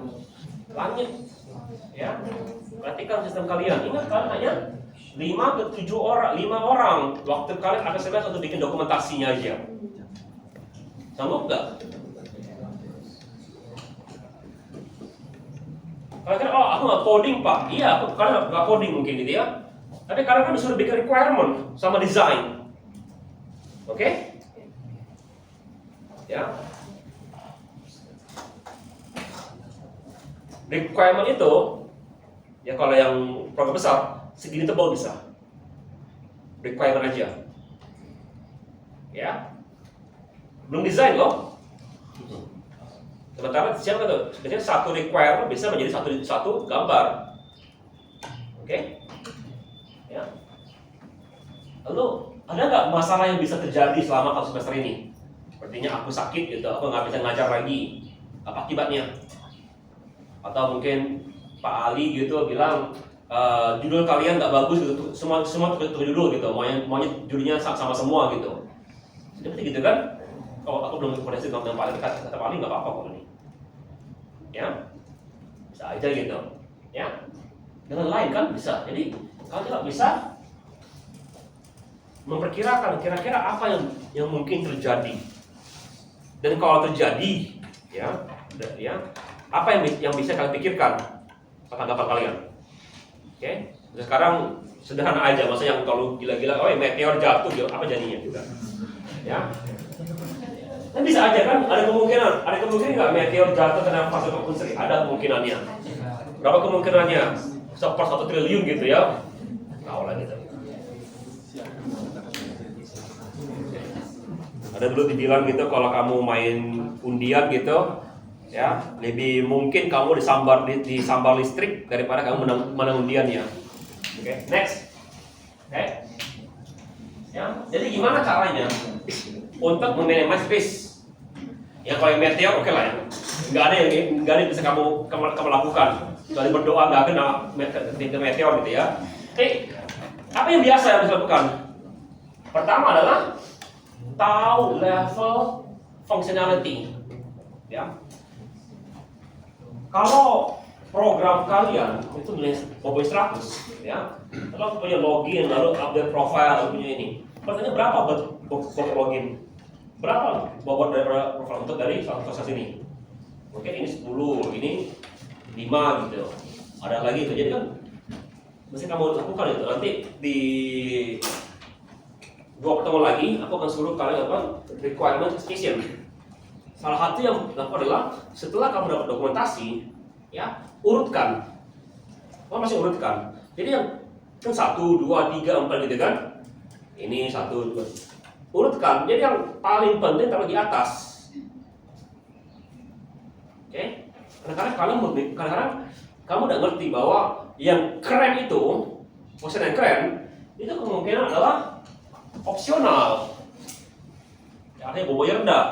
Speaker 2: langit. Ya, perhatikan sistem kalian. Ingat kalian hanya 5 ke 7 orang, 5 orang. Waktu kalian ada semester untuk bikin dokumentasinya aja. Sanggup nggak? Kalian oh aku nggak coding pak. Iya, kalian nggak coding mungkin gitu ya. Tapi kalian kan disuruh bikin requirement sama design. Oke? Ya. Requirement itu, ya kalau yang program besar, segini tebal bisa. Requirement aja. Ya. Belum desain loh. Sementara siapa tuh? Biasanya satu requirement bisa menjadi satu gambar. Oke? Ya. Lalu ada nggak masalah yang bisa terjadi selama semester ini? Sepertinya aku sakit gitu, aku nggak bisa ngajar lagi. Apa akibatnya? Atau mungkin Pak Ali gitu bilang judul kalian nggak bagus gitu, semua tukar judul gitu, maunya judulnya sama semua gitu. Seperti gitu kan? Kalau aku belum koneksi dengan Pak Ali, kata Pak Ali nggak apa-apa kok ini. Ya, bisa aja gitu. Ya, dengan lain kan bisa. Jadi kalau tidak bisa memperkirakan kira-kira apa yang mungkin terjadi. Dan kalau terjadi, ya, apa yang bisa kalian pikirkan? Tanggapan kalian? Oke, sekarang sederhana aja, masa yang kalau gila-gila, oh meteor jatuh, apa jadinya juga? Ya, kan bisa aja kan? Ada kemungkinan nggak meteor jatuh kena fase atupun ada kemungkinannya. Berapa kemungkinannya? 1 triliun gitu ya? Tahu lah gitu. Ada dulu dibilang gitu kalau kamu main undian gitu, ya lebih mungkin kamu disambar listrik daripada kamu menang undiannya. Oke, next. Oke. Ya, jadi gimana caranya untuk meminimasi risk? Ya kalau yang meteor oke lah ya. Nggak ada yang bisa kamu lakukan. Kecuali berdoa nggak kena meteor gitu ya. Apa yang biasa yang harus dilakukan? Pertama adalah tahu level functionality. Ya. Kalau program kalian itu nilai 100, ya. Kalau punya login, lalu update profile, lalu punya ini. Pertanyaannya berapa buat login? Berapa bobot dari profile untuk dari satu proses ini? Mungkin ini 10, ini 5 gitu. Ada lagi itu. Jadi kan mesti kamu lakukan itu. Nanti di 2 pertemuan lagi, aku akan suruh kalian requirement specification. Salah satu yang dilakukan adalah setelah kamu dapat dokumentasi, ya urutkan. Kamu masih urutkan. Jadi yang kan 1, 2, 3, 4 gitu kan? Ini 1, 2. Urutkan. Jadi yang paling penting taruh di atas. Oke? Kadang-kadang kamu udah ngerti bahwa yang keren itu, maksudnya yang keren itu kemungkinan adalah opsional. Artinya bobotnya rendah.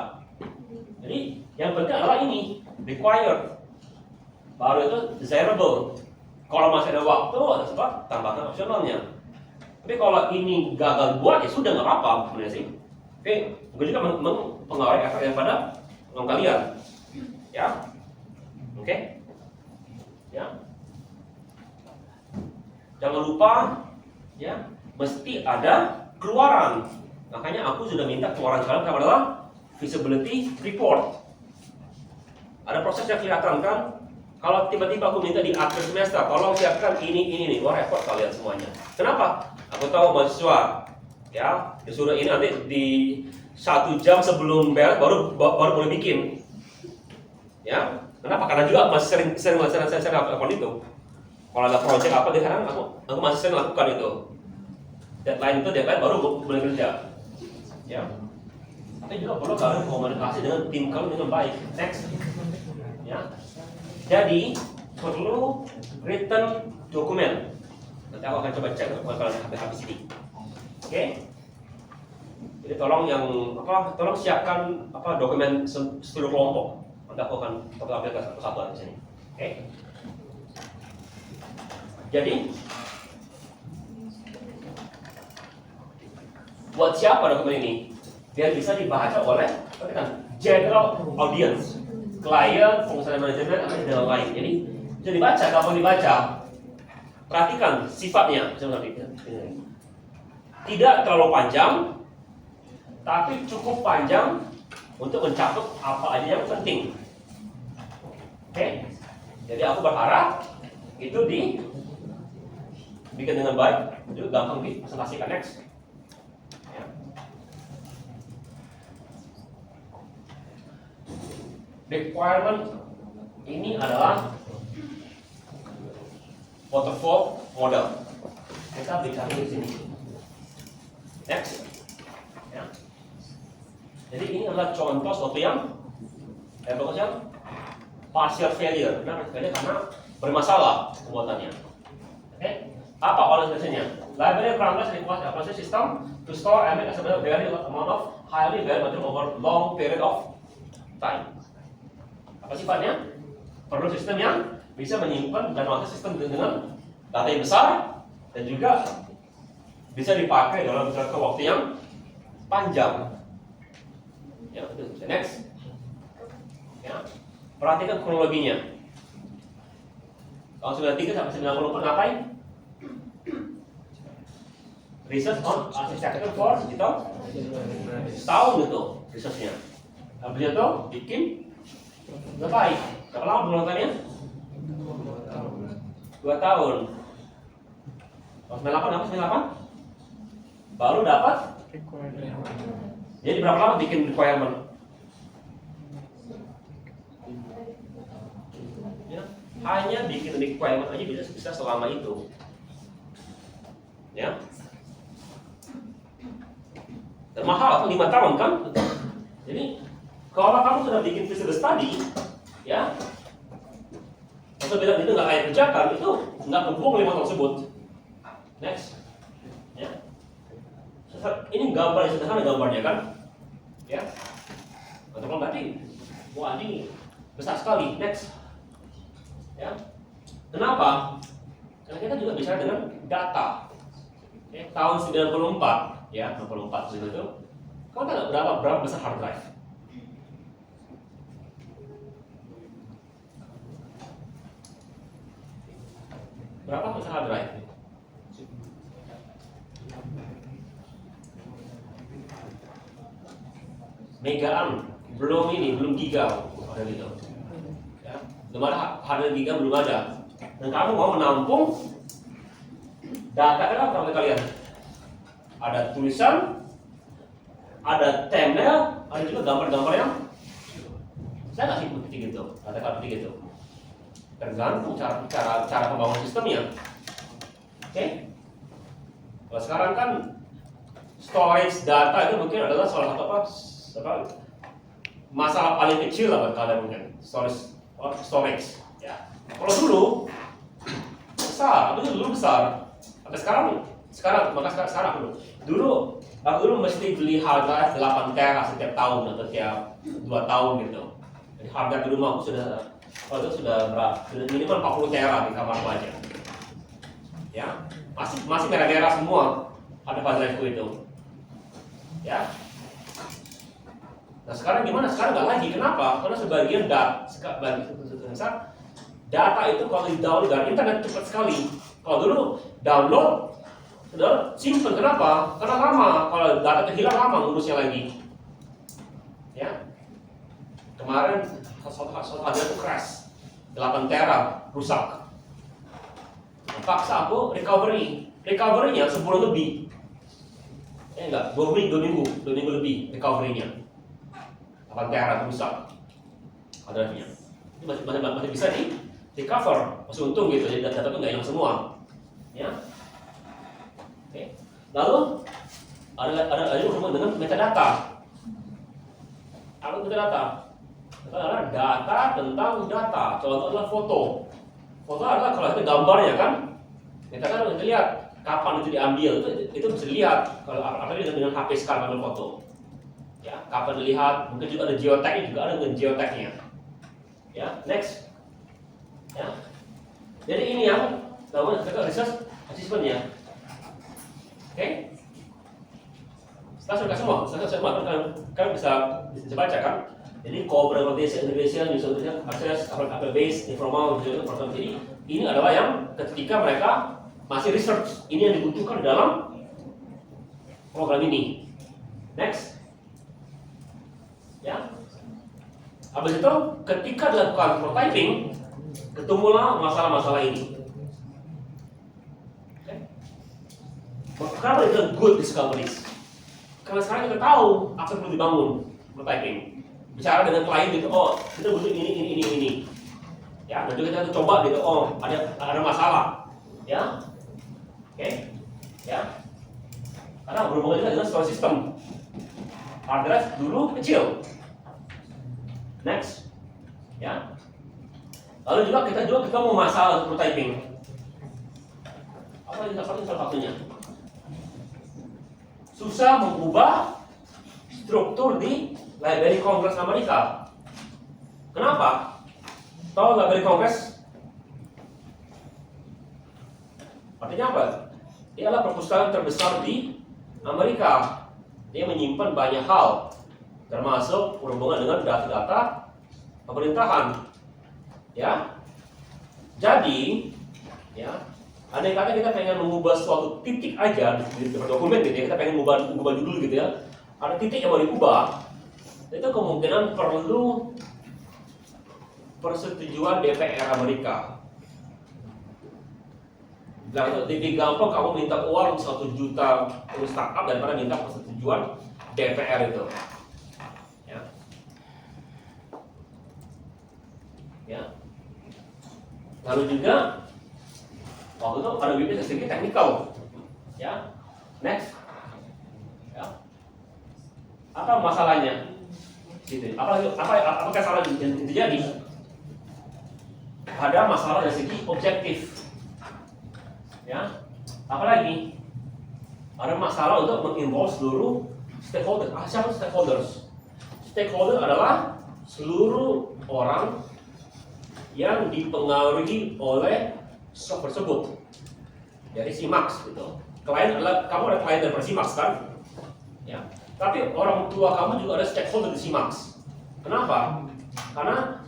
Speaker 2: Jadi yang penting adalah ini required. Baru itu desirable. Kalau masih ada waktu, ada sebab tambahkan opsionalnya. Tapi kalau ini gagal buat, ya sudah nggak apa-apa sebenarnya sih. Oke, mungkin juga mempengaruhi efek yang pada kalian. Ya, oke, ya. Jangan lupa, ya, mesti ada keluaran. Makanya aku sudah minta keluaran kalian adalah feasibility report. Ada proses yang kelihatan kan? Kalau tiba-tiba aku minta di akhir semester, tolong siapkan ini nih, wah repot kalian semuanya. Kenapa? Aku tahu mahasiswa, ya, disuruh ini nanti di 1 jam sebelum beres baru boleh bikin. Ya, kenapa? Karena juga masih sering lakukan itu. Kalau ada project apa, sekarang aku masih sering lakukan itu. Deadline baru boleh kerja. Ya. Tapi juga perlu kalian komunikasi dengan tim kalian dengan baik. Next. Ya. Jadi perlu written dokumen. Nanti aku akan coba cek kalau kalian habis ini. Oke. Jadi tolong tolong siapkan dokumen seluruh kelompok. Nanti aku akan ambil satu-satu di sini. Oke. Jadi buat siapa dokumen ini? Biar bisa dibaca oleh general audience, klien, pengusaha manajemen, atau yang lain. Jadi bisa dibaca, gampang dibaca. Perhatikan sifatnya. Tidak terlalu panjang, tapi cukup panjang untuk mencakup apa aja yang penting. Oke? Jadi aku berharap itu dibikin dengan baik, itu gampang dipresentasikan. Next. Requirement ini adalah waterfall model. Kita bicara di sini. Next. Ya. Jadi ini adalah contoh suatu yang partial failure. Kenapa failure? Karena bermasalah pembuatannya. Oke? Apa organisasinya? Library parameters requires a process system to store and make a very amount of highly variable material over long period of time. Apa sifatnya? Perlu sistem yang bisa menyimpan dan mengakses sistem dengan data yang besar dan juga bisa dipakai dalam jangka waktu yang panjang. Ya, itu. Next. Ya. Perhatikan kronologinya. Tahun 93 sampai 94 ngapain? Research on architecture for digital. Setahun itu researchnya. Habis itu bikin udah baik. Berapa lama penelitiannya? 2 tahun. Tahun 98 baru dapat. Jadi berapa lama bikin requirement? Ya, hanya bikin requirement aja bisa selama itu. Ya. Dan mahal, 5 tahun kan? Jadi kalau kamu sudah bikin feasibility study, ya, atau bilang itu nggak kayak kerjakan, itu nggak kebung 5 tahun tersebut. Next, ya, ini gambar yang sederhana gambarnya kan, ya, atau kalau berarti, wah ini besar sekali. Next, ya, kenapa? Karena kita juga bicara dengan data. Ya, tahun 94, ya, 64 itu, kamu tahu berapa besar hard drive? Berapa besar hard drive? Megaan, belum giga, ada gitu. Ya, belum ada hard giga, belum ada. Dan kamu mau menampung data berapa kalian? Ada tulisan, ada thumbnail, ada juga gambar-gambar yang saya nggak sih petik gitu, kata-kata petik gitu. Tergantung cara pembangunan sistemnya. Oke? Kalau sekarang kan storage data itu mungkin adalah salah satu masalah paling kecil lah buat kalian mungkin. Storage. Ya. Kalau dulu besar, dulu besar. Tapi sekarang dulu aku mesti beli hard drive 8 tera setiap tahun atau tiap 2 tahun gitu. Jadi hard drive di rumah aku sudah berapa? Sudah minimal 40 tera di kamarku aja. Ya, masih merah-merah semua ada hard drive itu. Ya. Nah sekarang gimana? Sekarang nggak lagi. Kenapa? Karena sebagian data itu kalau di-download dari internet cepat sekali. Kalau dulu download, sudah simpen. Kenapa? Karena lama. Kalau data kehilangan lama ngurusnya lagi. Ya. Kemarin soal itu crash, 8 tera rusak. Paksa aku recovery-nya sebulan lebih. Enggak, 2 minggu lebih recovery-nya. 8 tera rusak. Drive-nya. Ini masih bisa di cover, masih untung gitu, jadi data itu nggak hilang semua, ya. Oke. Lalu ada hubungan dengan metadata. Apa metadata? Itu adalah data tentang data. Contoh adalah foto. Foto adalah kalau itu gambarnya kan, kita kan bisa lihat kapan itu diambil, itu bisa dilihat kalau apalagi dengan HP sekarang ambil foto. Ya, kapan dilihat, mungkin juga ada geotagnya, juga ada dengan geotagnya. Ya, next. Ya. Jadi ini yang namanya research assessment ya. Oke. Setelah sudah semua, kan bisa baca kan. Jadi collaboration, integration, user access, apple based, informal, visual, pertama. Jadi ini adalah yang ketika mereka masih research, ini yang dibutuhkan di dalam program ini. Next, ya. Habis itu ketika dilakukan prototyping, ketemulah masalah-masalah ini. Kenapa itu good discoveries? Karena sekarang kita tahu apa yang perlu dibangun prototyping. Bicara dengan klien gitu, oh kita butuh ini. Ya, dan juga kita coba gitu, oh ada masalah. Ya, oke, ya. Karena berhubungan juga dengan storage system. Hard drive dulu kecil. Next, ya. Lalu juga kita mau masalah prototyping. Apa yang salah satunya? Susah mengubah struktur di Library Congress Amerika. Kenapa? Tahu Library Congress? Artinya apa? Dia adalah perpustakaan terbesar di Amerika. Dia menyimpan banyak hal, termasuk berhubungan dengan data-data pemerintahan. Ya, jadi, ya, andai kata kita pengen mengubah suatu titik aja di dokumen gitu ya, kita pengen mengubah judul gitu ya, ada titik yang mau diubah, itu kemungkinan perlu persetujuan DPR Amerika. Lebih gampang kamu minta uang 1 juta untuk startup daripada minta persetujuan DPR itu. Ya. Ya. Lalu juga waktu itu ada bisnis sedikit technical. Ya. Next. Ya. Apa masalahnya? Gitu. Apakah salah yang terjadi? Ada masalah dari segi objektif. Ya. Apalagi ada masalah untuk menginvolve seluruh stakeholder. Siapa stakeholders? Stakeholder adalah seluruh orang yang dipengaruhi oleh software tersebut. Jadi SIMAX gitu. Klien adalah kamu ada klien dari SIMAX kan? Ya. Tapi orang tua kamu juga ada stakeholder di SIMAX. Kenapa? Karena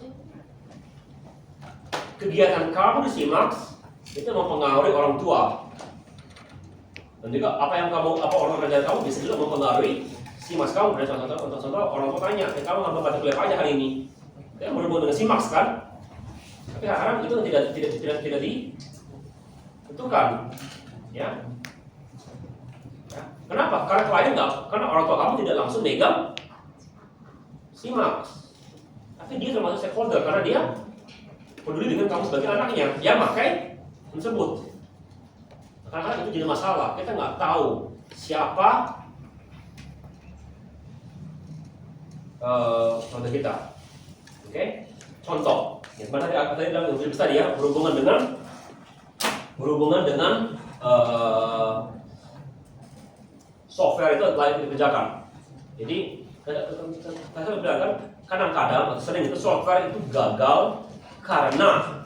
Speaker 2: kegiatan kamu di SIMAX itu mempengaruhi orang tua. Dan juga apa orang kerja kamu bisa juga mempengaruhi SIMAX kamu. Dan contoh orang tua tanya, kamu ngambil mata kuliah apa aja hari ini? Dia berhubungan dengan SIMAX kan? Tapi sekarang itu tidak ditentukan, ya. Kenapa? Karena klien karena orang tua kamu tidak langsung megang SIMAX. Tapi dia termasuk stakeholder karena dia peduli dengan kamu sebagai anaknya. Dia pakai tersebut. Karena itu jadi masalah. Kita nggak tahu siapa contoh kita. Oke? Contoh. Yang mana tadi dalam yang besar ya berhubungan dengan software itu layak dikerjakan. Jadi saya bilang kan kadang-kadang atau sering itu software itu gagal karena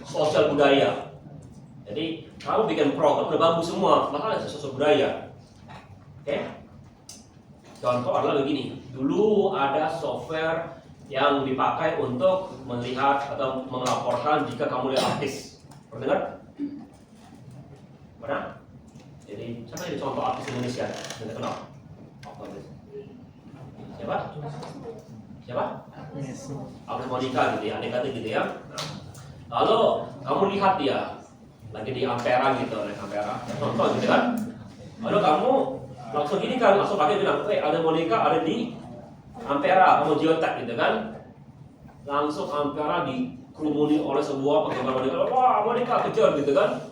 Speaker 2: sosial budaya. Jadi kamu bikin program udah bagus semua, masalah sosial budaya. Oke? Contoh adalah begini. Dulu ada software yang dipakai untuk melihat atau melaporkan jika kamu lihat artis. Pernah dengar? Pernah? Jadi siapa yang contoh artis Indonesia yang terkenal? Siapa? Siapa? Agnes Monica gitu ya, aneh gitu ya. Nah, lalu kamu lihat dia lagi di Ampera gitu, naik Ampera, contoh gitu kan. Lalu kamu langsung gini kan, langsung pakai bilang, Agnes Monica ada di Ampera, kamu geotag gitu kan. Langsung Ampera dikerumuni oleh sebuah penggemar boneka, wah boneka kejar gitu kan.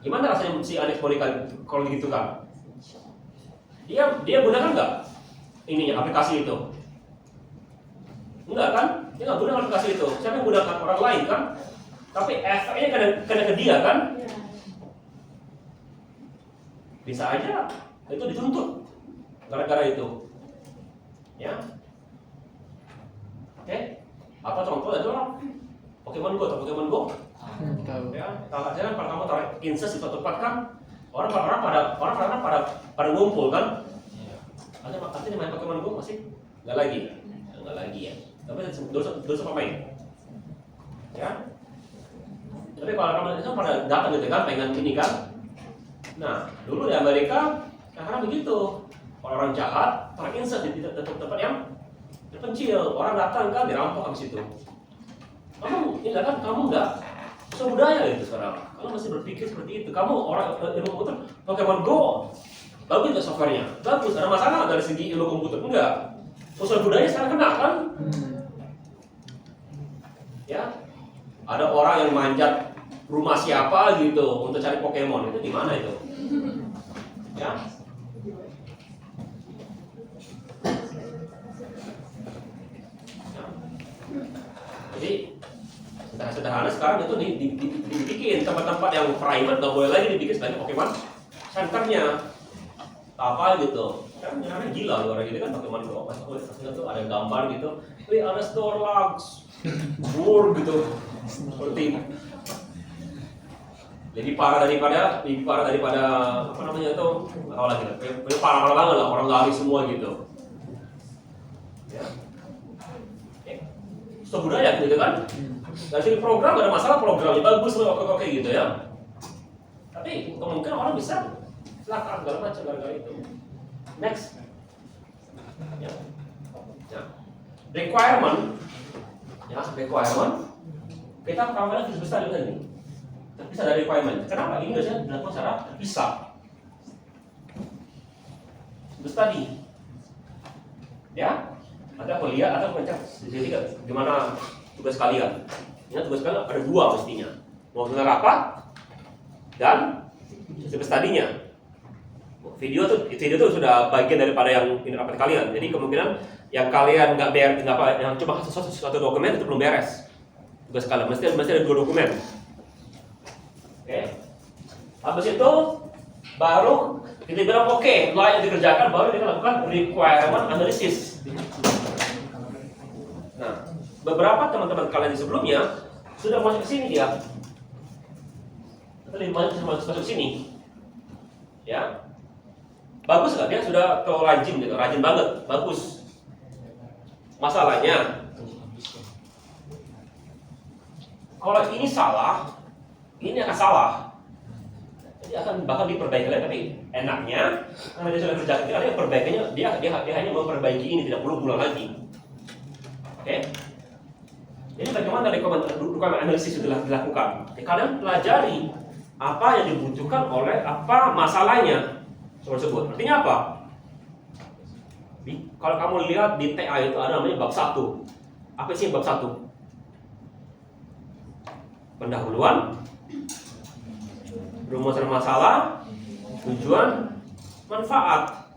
Speaker 2: Gimana rasanya si Alex boneka kalau gitu kan? Dia gunakan nggak ininya aplikasi itu? Enggak kan? Dia nggak gunakan aplikasi itu. Siapa yang gunakan? Orang lain kan? Tapi efeknya kena ke dia kan? Bisa aja itu dituntut gara-gara itu. Ya. Oke. Apa contoh adalah Pokemon Go atau Pokemon Go?
Speaker 1: Tahu.
Speaker 2: Ya, kalau aja kan kalau kamu taruh insert di suatu tempat kan orang pada ngumpul kan? Ada artinya main Pokemon Go masih nggak lagi ya. Tapi dosa pemain. Ya. Tapi kalau kamu itu pada datang gitu kan, pengen ini kan. Nah, dulu di Amerika karena begitu orang jahat terinsert di tempat yang terpencil, orang datang kan dirampok habis itu. Kamu ini kan kamu nggak sebudaya itu sekarang. Kamu masih berpikir seperti itu. Kamu orang ilmu komputer Pokemon Go bagus nggak softwarenya? Bagus. Ada masalah dari segi ilmu komputer? Enggak. Usul budaya sekarang kena kan? Ya. Ada orang yang manjat rumah siapa gitu untuk cari Pokemon, itu gimana itu? Ya. Jadi sederhana sekarang itu dibikin tempat-tempat yang private nggak boleh lagi dibikin sebagai Pokemon centernya apa gitu kan nyari gila orang gitu kan Pokemon Go pas itu ada gambar gitu, ada Snorlax, Burr gitu seperti lebih parah daripada apa namanya itu apa lagi lebih parah banget lah orang lari semua gitu ya. So budaya gitu kan. Dari segi program ada masalah, programnya bagus, oke gitu ya. Tapi kemungkinan orang bisa silakan segala macam gara-gara itu. Next. Ya. Ya. Requirement. Ya, requirement. Kita kadang-kadang bisa besar juga nih. Terpisah dari requirement. Kenapa? Ini biasanya dilakukan secara terpisah. Study. Ya. Ada kuliah atau pencet. Jadi gimana tugas kalian? Ya, tugas kalian ada dua mestinya. Mau rapat dan tugas tadinya. Video tuh sudah bagian daripada yang rapat kalian. Jadi kemungkinan yang kalian yang cuma satu dokumen itu belum beres. Tugas kalian mesti ada dua dokumen. Oke. Habis itu baru kita bilang oke, layak dikerjakan, baru kita lakukan requirement analysis. Nah, beberapa teman-teman kalian di sebelumnya sudah masuk ke sini dia. Atau masuk sini. Ya. Bagus nggak? Dia sudah rajin gitu, rajin banget, bagus. Masalahnya kalau ini salah, ini akan salah. Jadi akan bahkan diperbaiki lagi, tapi enaknya karena dia sudah kerjakan, dia perbaikannya dia hanya memperbaiki ini, tidak perlu pulang lagi. Oke. Jadi bagaimana requirement analisis itu dilakukan? Kalian pelajari apa yang dibutuhkan oleh apa masalahnya tersebut. Artinya apa? Kalau kamu lihat di TA itu ada namanya bab 1. Apa sih bab 1? Pendahuluan, rumusan masalah, tujuan, manfaat.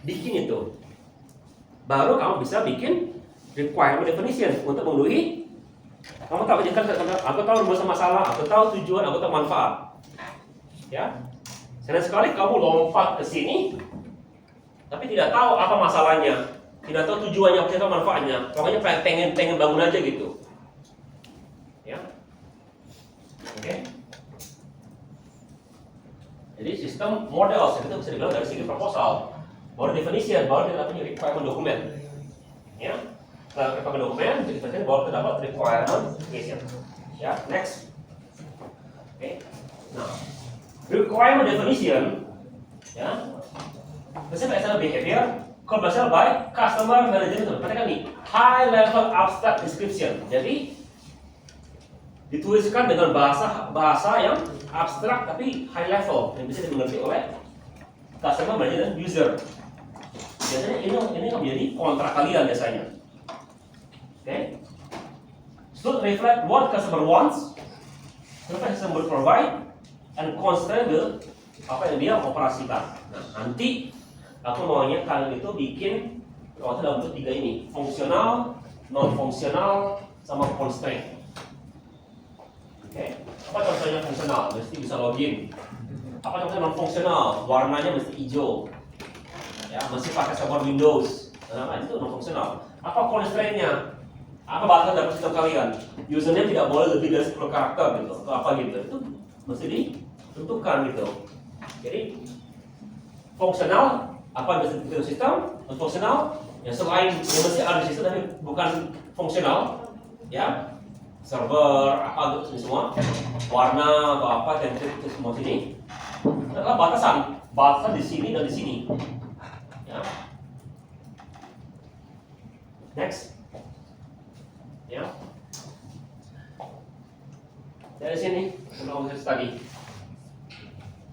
Speaker 2: Bikin itu. Baru kamu bisa bikin requirement definition untuk memenuhi. Kamu tahu aku tahu rumusan masalah, aku tahu tujuan, aku tahu manfaat. Ya. Senang sekali kamu lompat ke sini, tapi tidak tahu apa masalahnya, tidak tahu tujuannya, tidak tahu manfaatnya. Pokoknya pengen bangun aja gitu. Ya. Oke. Jadi sistem model itu bisa dibilang dari segi proposal, baru definition, baru kita punya requirement dokumen. Ya. Setelah requirement dokumen, jadi baru kita dapat requirement definition. Ya. Next. Oke. Nah. Requirement definition, ya, biasanya external behavior, conventional by customer management. Perhatikan nih, high level abstract description. Jadi dituliskan dengan bahasa yang abstrak tapi high level yang bisa dimengerti oleh customer manager dan user. Biasanya ini menjadi kontrak kalian biasanya. Oke, should reflect what customer wants, what customer provide, and constrain the apa yang dia operasikan. Nah, nanti aku maunya kalian itu bikin kalau dalam bentuk 3 ini, fungsional, non fungsional, sama constraint. Oke, apa contohnya fungsional? Mesti bisa login. Apa contohnya non fungsional? Warnanya mesti hijau. Ya, mesti pakai server Windows. Nah, itu non fungsional. Apa constraint-nya? Apa batasan dalam sistem kalian? Usernya tidak boleh lebih dari 10 karakter gitu, atau apa gitu. Itu mesti ditentukan gitu. Jadi fungsional apa yang mesti di sistem? Non fungsional yang selain yang mesti ada di sistem tapi bukan fungsional, ya. Server apa itu semua, warna atau apa template semua sini adalah batasan di sini dan di sini. Ya. Next. Ya. Dari sini kita bisa study.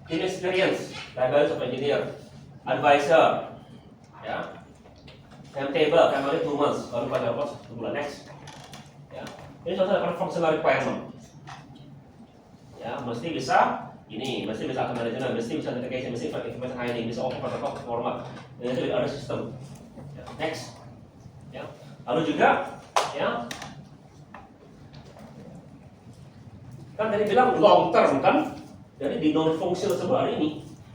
Speaker 2: Team experience, levels of engineer, advisor, ya. Timetable, kemarin 2 months, baru pada apa? 2 bulan next. Ya. Ini contoh dari functional requirement. Ya, mesti bisa ini, mesti bisa akan management, mesti bisa integration, mesti information hiding, bisa open protocol format. Dan itu ada sistem. Ya. Next. Ya. Lalu juga, ya. Kan tadi bilang long term kan? Jadi di non functional sebelum hari ini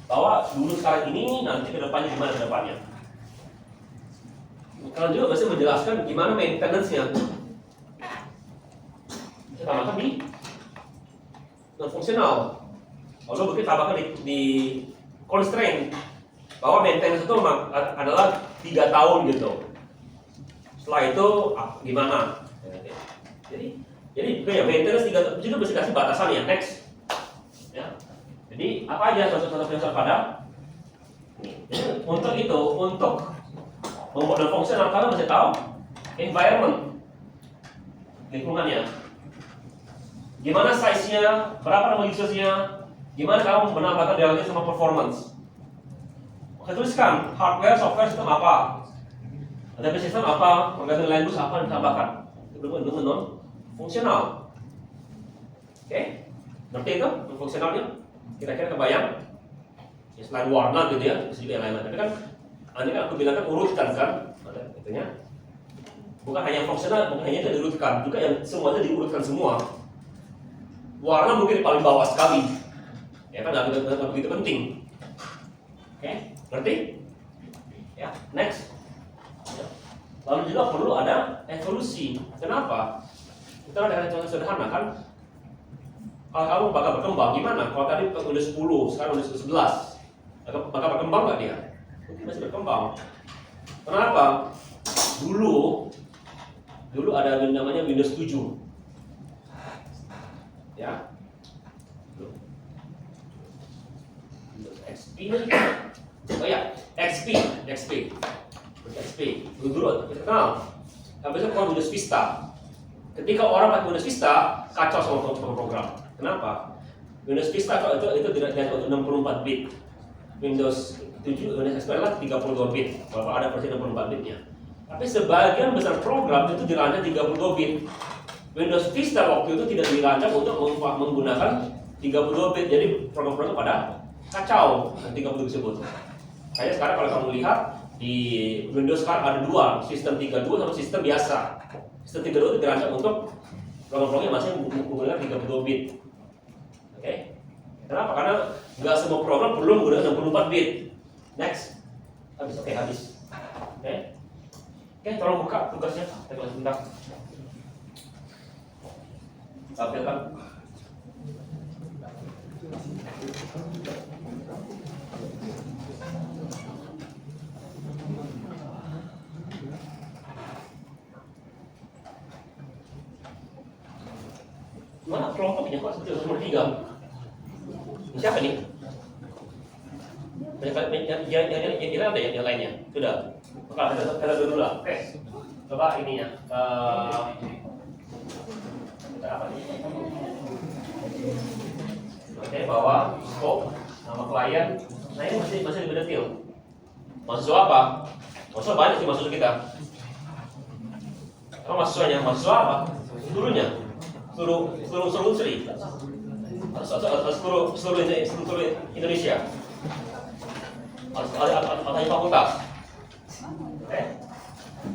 Speaker 2: bahwa dulu sekarang ini nanti ke depannya gimana ke depannya. Kalian juga mesti menjelaskan gimana maintenance-nya. Tambahkan di non fungsional. Lalu mungkin tambahkan di constraint bahwa maintenance itu adalah 3 tahun gitu. Setelah itu gimana? Jadi ya maintenance 3 tahun juga mesti kasih batasan ya. Next. Ya. Jadi apa aja contoh-contoh dasar pada ini. Jadi, untuk membuat non fungsional kalian mesti tahu environment lingkungannya. Gimana size-nya, berapa nama user-nya, gimana kamu menambahkan reality sama performance. Oke, tuliskan hardware, software, sistem apa, ada sistem apa, programming language apa yang ditambahkan. Itu belum non fungsional. Oke, ngerti itu non fungsionalnya? Kira-kira kebayang? Ya, selain warna gitu ya, bisa juga yang lain. Tapi kan, ini kan aku bilang kan urutkan kan, ada itunya. Bukan hanya fungsional, bukan hanya diurutkan, juga yang semuanya diurutkan semua. Warna mungkin paling bawah sekali, ya kan nggak begitu penting. Oke, ngerti? Ya, next. Ya. Lalu juga perlu ada evolusi. Kenapa? Kita ada contoh sederhana kan. Kalau kamu bakal berkembang gimana? Kalau tadi udah 10, sekarang udah 11, bakal berkembang nggak dia? Mungkin masih berkembang. Kenapa? Dulu ada yang namanya Windows 7. Ya, XP, oh ya, XP, dulu kita kenal. Habis itu kalau Windows Vista, ketika orang pakai Windows Vista kacau sama program. Kenapa? Windows Vista kalau itu tidak untuk 64 bit, Windows 7, Windows XP adalah 32 bit, walaupun ada versi 64 bitnya. Tapi sebagian besar program itu dirancang 32 bit. Windows Vista waktu itu tidak dirancang untuk menggunakan 32 bit, jadi program-program pada kacau 32 tersebut. Kayak sekarang kalau kamu lihat di Windows sekarang ada 2, sistem 32 sama sistem biasa. Sistem 32 itu dirancang untuk program-program yang masih menggunakan 32 bit. Oke? Kenapa? Karena nggak semua program perlu menggunakan 64 bit. Next. Habis. Oke, tolong buka tugasnya. Kita kelas sebentar. Tampilkan. Mana kelompoknya kok seperti nomor 3? Siapa nih? Yang ada ya yang lainnya? Sudah. Oke, kita dulu lah. Oke. Coba ininya. Kita apa nih? Oke, bawa scope nama klien. Nah ini masih lebih detail. Mahasiswa apa? Mahasiswa banyak sih mahasiswa kita. Apa mahasiswanya? Mahasiswa apa? seluruhnya, seluruh unsri, seluruh Indonesia, atau hanya fakultas. Oke,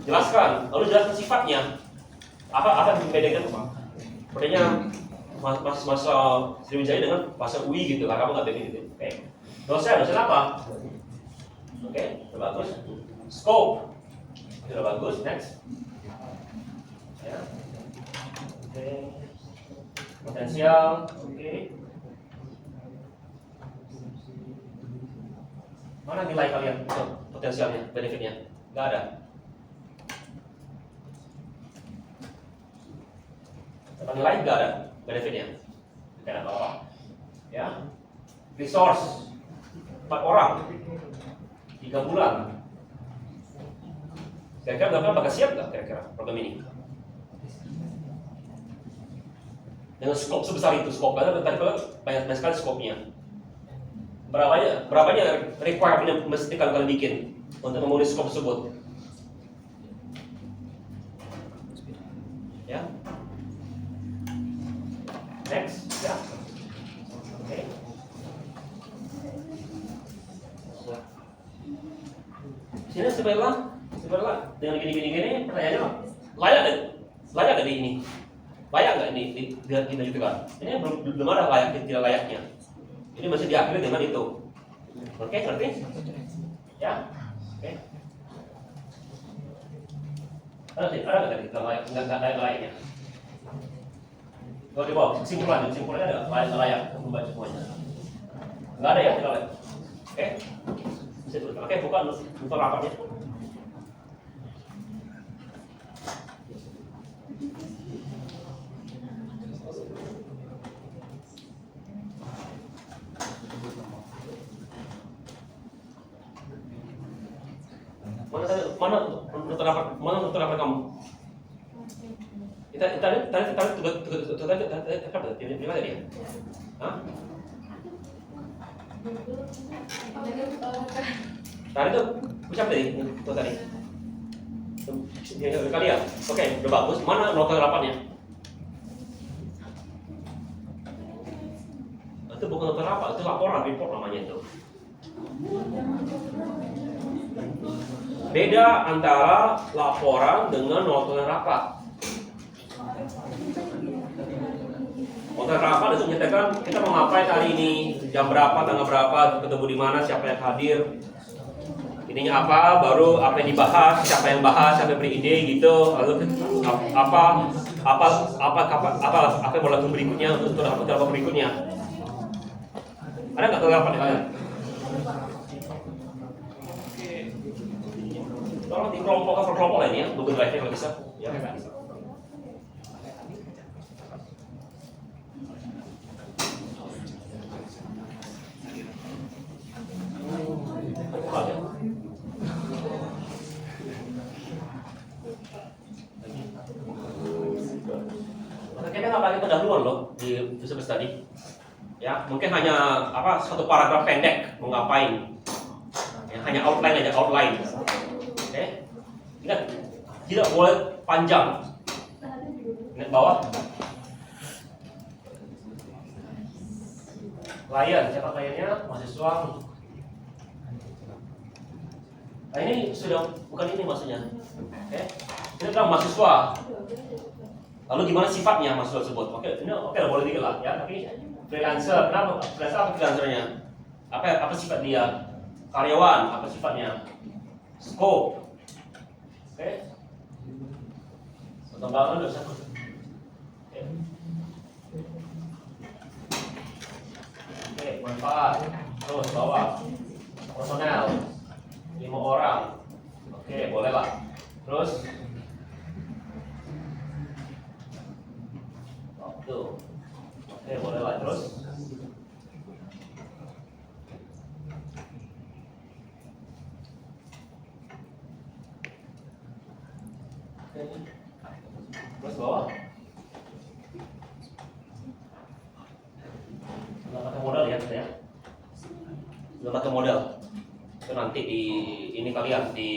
Speaker 2: jelaskan, lalu jelaskan sifatnya. Apa yang membedakan? Bedanya masa Sriwijaya dengan bahasa UI gitu lah, kamu nggak beda gitu. Oke, dosen apa? Oke, sudah bagus. Scope, sudah bagus. Next. Ya. Oke. Potensial, oke. Mana nilai kalian? Potensialnya, benefitnya? Nggak ada. Nilai nggak ada benefitnya. Tidak ada orang. Ya. Resource 4 orang 3 bulan. Kira-kira berapa bakal siap nggak kira-kira program ini? Dengan skop sebesar itu, skop karena tadi banyak sekali skopnya. Berapanya requirement yang mesti kalian bikin untuk memenuhi skop tersebut? Ya. Next, ya. Oke. Sini sebenarnya dengan gini pertanyaannya layak nggak di ini? Layak nggak ini dilanjutkan? Ini belum ada layak tidak layaknya. Ini masih diakhiri dengan itu. Oke, ngerti? Ya, oke. Ada nggak tadi nggak layaknya? Kalau di bawah kesimpulannya ada layak membaca semuanya. Nggak ada ya, tidak layak. Oke, oke, buka rapatnya. Mana untuk rapat kamu? Kita tugas gimana dia? Hah? Tadi tuh ucap tadi, tuh tadi. Kalian, oke, udah bagus. Mana nota rapatnya? Itu bukan nota rapat, itu laporan, report namanya itu. Beda antara laporan dengan nota rapat. Nota rapat itu menyatakan kita mau ngapain hari ini, jam berapa, tanggal berapa, ketemu di mana, siapa yang hadir, ininya apa, baru apa yang dibahas, siapa yang bahas, siapa yang beri ide gitu, lalu apa yang mau lakukan berikutnya untuk rapat berikutnya. Ada nggak rapat di kalian? Tolong dikelompokkan per kelompok lah ini ya, Google Drive kalau bisa. Ya, bisa. Kayaknya nggak pakai pendahuluan loh di user study. Ya, mungkin hanya satu paragraf pendek mau ngapain. Ya, hanya outline aja, outline. Oke. Ingat, tidak boleh panjang. Ingat bawah. Klien, siapa kliennya? Mahasiswa. Nah, ini sudah bukan ini maksudnya. Oke. Ini adalah mahasiswa. Lalu gimana sifatnya mahasiswa tersebut? Oke, ini boleh dikit lah ya, tapi freelancer, kenapa? Freelancer apa freelancernya? Apa sifat dia? Karyawan, apa sifatnya? Scope. Oke. Perkembangan dosa. Oke. Oke, manfaat. Terus bawah. Personel. 5 orang. Oke, boleh lah. Terus waktu. Oke, boleh lah. Terus bawah. Sudah pakai modal ya kita ya. Sudah pakai modal. Itu nanti di ini kalian di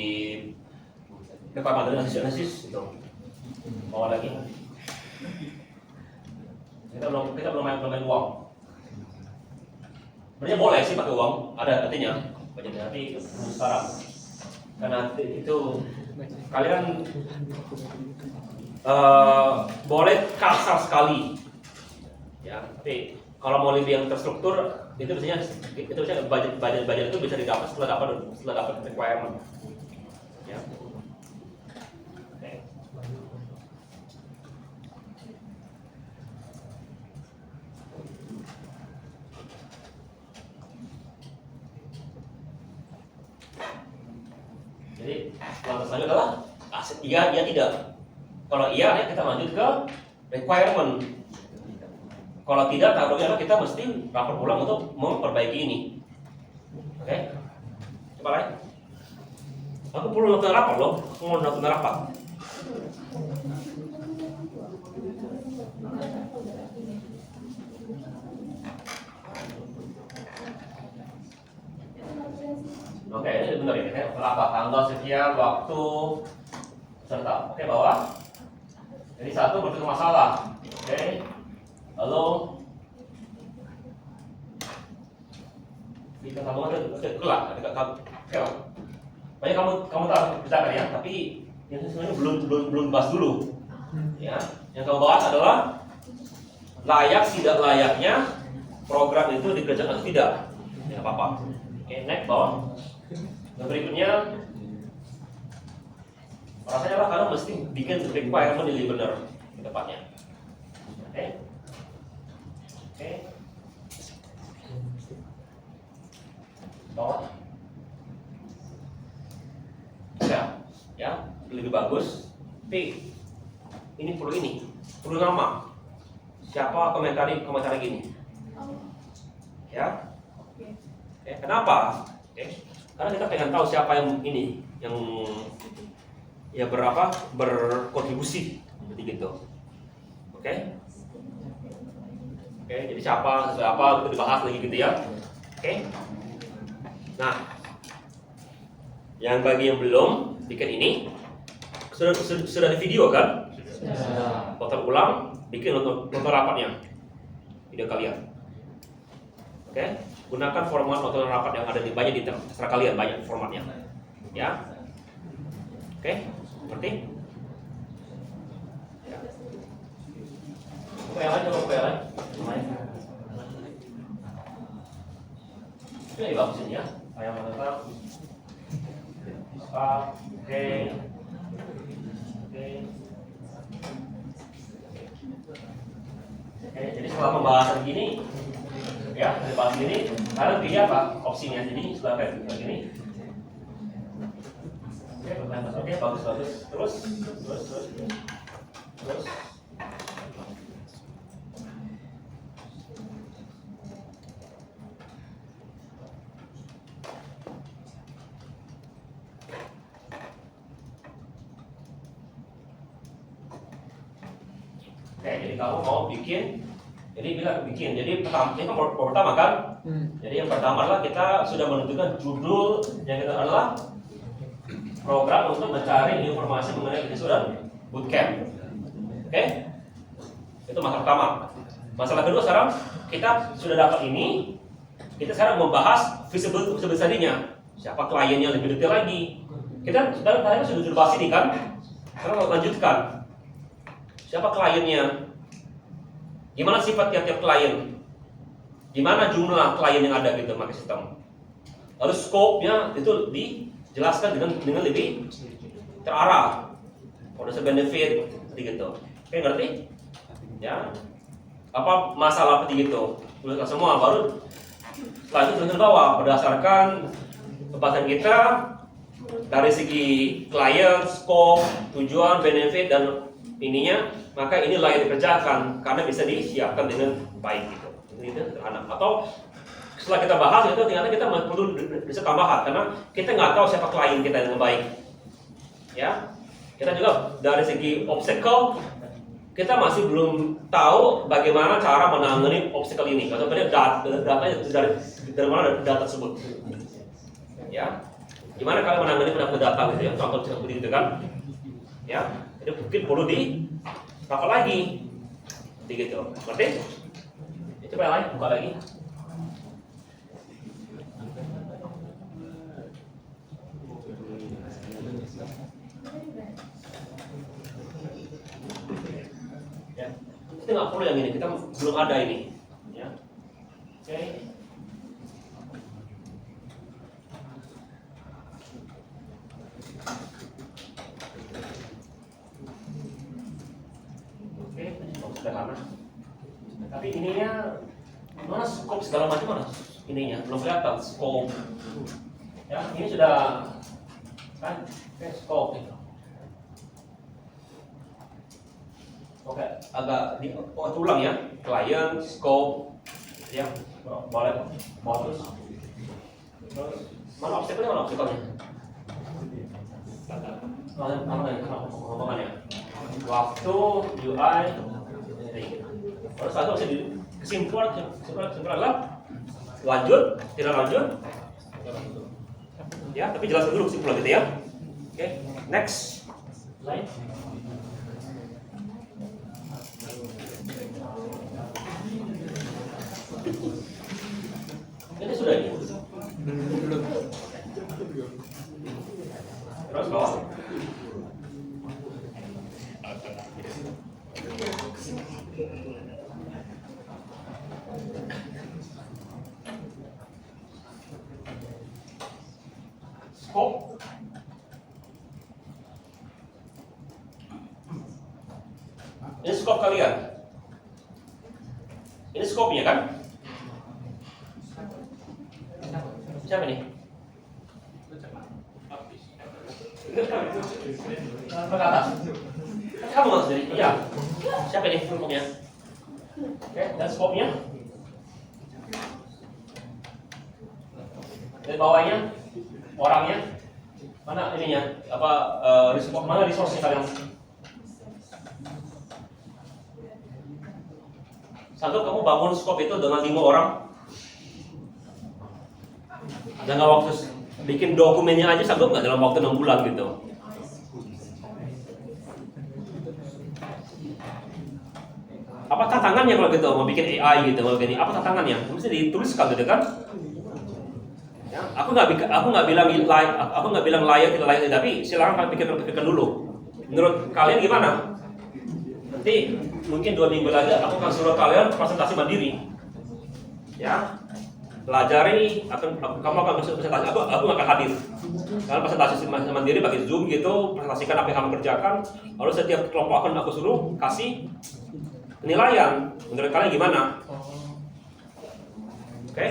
Speaker 2: requirement analisis itu. Bawa lagi. Kita belum main uang. Sebenarnya boleh sih pakai uang, ada artinya budgetnya, tapi belum sekarang. Karena itu kalian boleh kasar sekali, ya. Tapi kalau mau lebih yang terstruktur, itu biasanya budget itu bisa didapat setelah dapat requirement, ya. Oke. Jadi langkah selanjutnya adalah iya tidak. Kalau iya ya kita lanjut ke requirement. Kalau tidak, taruhnya kita mesti rapor ulang untuk memperbaiki ini. Oke? Coba lagi. Aku perlu nonton rapor loh, aku mau nonton rapat. Oke, ini benar ya. Rapat tanggal sekian, waktu, serta. Oke, bawah. Jadi satu bertukar masalah. Oke. Lalu kita sambung aja kelak dekat kamu. Banyak kamu tahu bicarakan ya, tapi yang sebenarnya belum bahas dulu. Ya, yang kamu bahas adalah layak tidak layaknya program itu dikerjakan atau tidak. Ya, apa-apa. Oke, next bawah. Yang berikutnya rasanya lah karena mesti bikin requirement yang benar di tempatnya. Oke. Oke. Bawah. Ya, lebih bagus. Tapi ini perlu nama. Siapa komentar gini? Ya. Oke, kenapa? Oke. Karena kita pengen tahu siapa yang ini, yang ya berkontribusi seperti gitu. Oke. Oke, jadi siapa, sesuai apa itu dibahas lagi gitu ya. Oke. Nah, yang bagi yang belum bikin ini sudah di video kan? Sudah. Putar ulang, bikin nonton rapatnya, video kalian. Oke, gunakan format nonton rapat yang ada di banyak di terserah kalian banyak formatnya, ya. Oke, ngerti? Ya. Coba yang lain. Ini bagusin ya. Saya mau tetap. Oke. Oke, jadi setelah pembahasan gini, ya, dari bahas ini, kalian pilih apa opsinya? Jadi setelah kayak begini. Oke, bagus. Terus. Oke, jadi kamu mau bikin. Jadi pertama kan. Jadi yang pertama adalah kita sudah menentukan judul yang kita adalah program untuk mencari informasi mengenai kejuruan bootcamp. Oke? Itu masalah pertama. Masalah kedua sekarang kita sudah dapat ini. Kita sekarang membahas visible study-nya. Siapa kliennya lebih detail lagi. Kita tadi sudah bahas ini kan. Sekarang mau lanjutkan. Siapa kliennya? Gimana sifat tiap-tiap klien? Gimana jumlah klien yang ada gitu pakai sistem? Lalu scope-nya itu dijelaskan dengan lebih terarah. Kondisi benefit seperti gitu. Oke, ngerti? Ya. Apa masalah seperti gitu? Tuliskan semua baru setelah itu tuliskan bawah berdasarkan pembahasan kita dari segi klien, scope, tujuan, benefit dan ininya, maka ini layak dikerjakan karena bisa disiapkan dengan baik gitu. Itu sederhana. Atau setelah kita bahas itu ternyata kita perlu bisa tambahan karena kita nggak tahu siapa klien kita dengan baik. Ya, kita juga dari segi obstacle kita masih belum tahu bagaimana cara menangani obstacle ini. Atau data dari mana data tersebut. Ya, gimana kalian menangani pendapat data gitu ya? Contoh seperti itu kan? Ya, jadi mungkin perlu apa lagi? Seperti gitu. Ngerti? Coba yang lain, buka lagi. Ya. Kita nggak perlu yang ini, kita belum ada ini. Ya. Oke. Sederhana. Tapi ininya mana scope segala macam mana ininya belum kelihatan scope. Ya, ini sudah kan scope itu. Oke, agak ulang ya. Client, scope, ya boleh modus. Terus mana obstacle-nya, mana obstacle-nya? Ngomong-ngomongnya. Waktu UI. Kalau satu bisa kesimpulan lah. Lanjut, tidak lanjut. Ya, tapi jelaskan dulu kesimpulan gitu ya. Oke, next. Lain. Ini sudah ini. Terus bawah. Scope. Ini scope kalian. Ini scope-nya kan? Siapa nih? Ke atas. Kamu nggak sendiri? Iya. Siapa nih scope-nya? Oke, dan scope-nya? Dari bawahnya, orangnya, mana ininya? Apa mana resource-nya kalian? Satu, kamu bangun scope itu dengan 5 orang. Dan nggak waktu bikin dokumennya aja sanggup nggak dalam waktu 6 bulan gitu? Apa tantangannya kalau gitu mau bikin AI gitu, mau bikin apa tantangannya? Mesti dituliskan gitu kan? Ya, aku nggak bilang layak tidak layak, tapi silakan kalian pikirkan dulu. Menurut kalian gimana? Nanti mungkin 2 minggu lagi aku akan suruh kalian presentasi mandiri. Ya, pelajari kamu akan presentasi. Aku nggak akan hadir. Kalian presentasi mandiri pakai Zoom gitu, presentasikan apa yang kamu kerjakan. Lalu setiap kelompok akan aku suruh kasih penilaian. Menurut kalian gimana? Oke?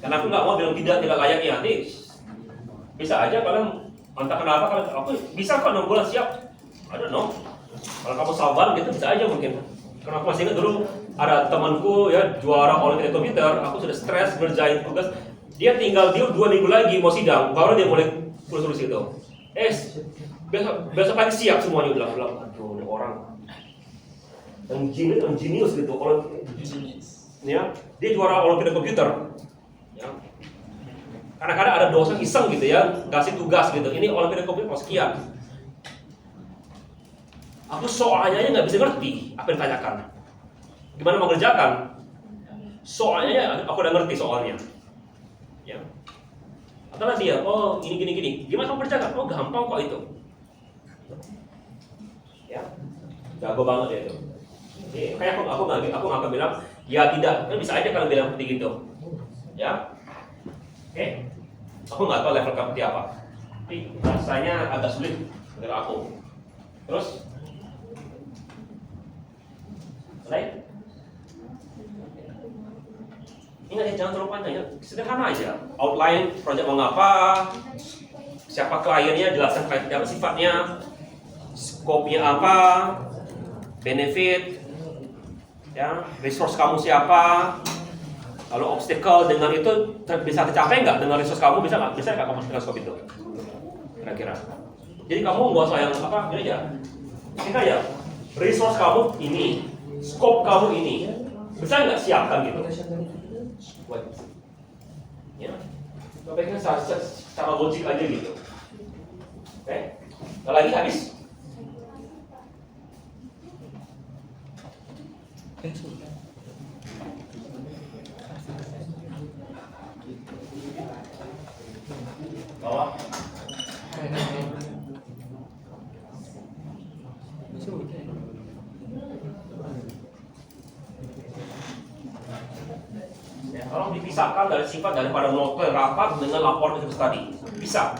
Speaker 2: Karena aku nggak mau bilang tidak layaknya. Nanti bisa aja kalian entah kenapa kalian aku bisa kok 6 bulan siap. I don't know. Kalau kamu sabar gitu bisa aja mungkin. Karena aku masih ingat dulu ada temanku ya juara Olimpiade komputer, aku sudah stres ngerjain tugas. Dia 2 minggu lagi mau sidang, baru dia mulai tulis gitu. Besok pagi siap semuanya bilang. Aduh, ini orang yang genius gitu. Ya, dia juara Olimpiade komputer. Ya. Kadang-kadang ada dosen iseng gitu ya, kasih tugas gitu. Ini Olimpiade komputer mau sekian. Aku soalnya aja nggak bisa ngerti apa yang ditanyakan. Gimana mau ngerjakan? Soalnya aku udah ngerti soalnya. Ya. Atau dia, oh gini. Gimana kamu kerjakan? Oh gampang kok itu. Ya, jago banget ya itu. Jadi kayak aku nggak akan bilang ya tidak. Kan bisa aja kalian bilang seperti gitu. Ya. Oke. Aku nggak tahu level kamu seperti apa. Tapi rasanya agak sulit menurut aku. Terus lain? Ingat ya, jangan terlalu panjang ya, sederhana aja. Outline project mau ngapa, siapa kliennya, jelaskan kliennya apa sifatnya, scope-nya apa, benefit, ya, resource kamu siapa, lalu obstacle dengan itu bisa tercapai nggak dengan resource kamu, bisa nggak kamu dengan scope itu, kira-kira. Jadi kamu nggak usah yang apa, ini aja, ya, resource kamu ini. Scope kamu ini bisa nggak siapkan gitu? Ya, coba secara logik aja gitu. Oke, lagi habis. Bawah. Ya, tolong dipisahkan dari sifat daripada note rapat dengan laporan itu tadi. Bisa.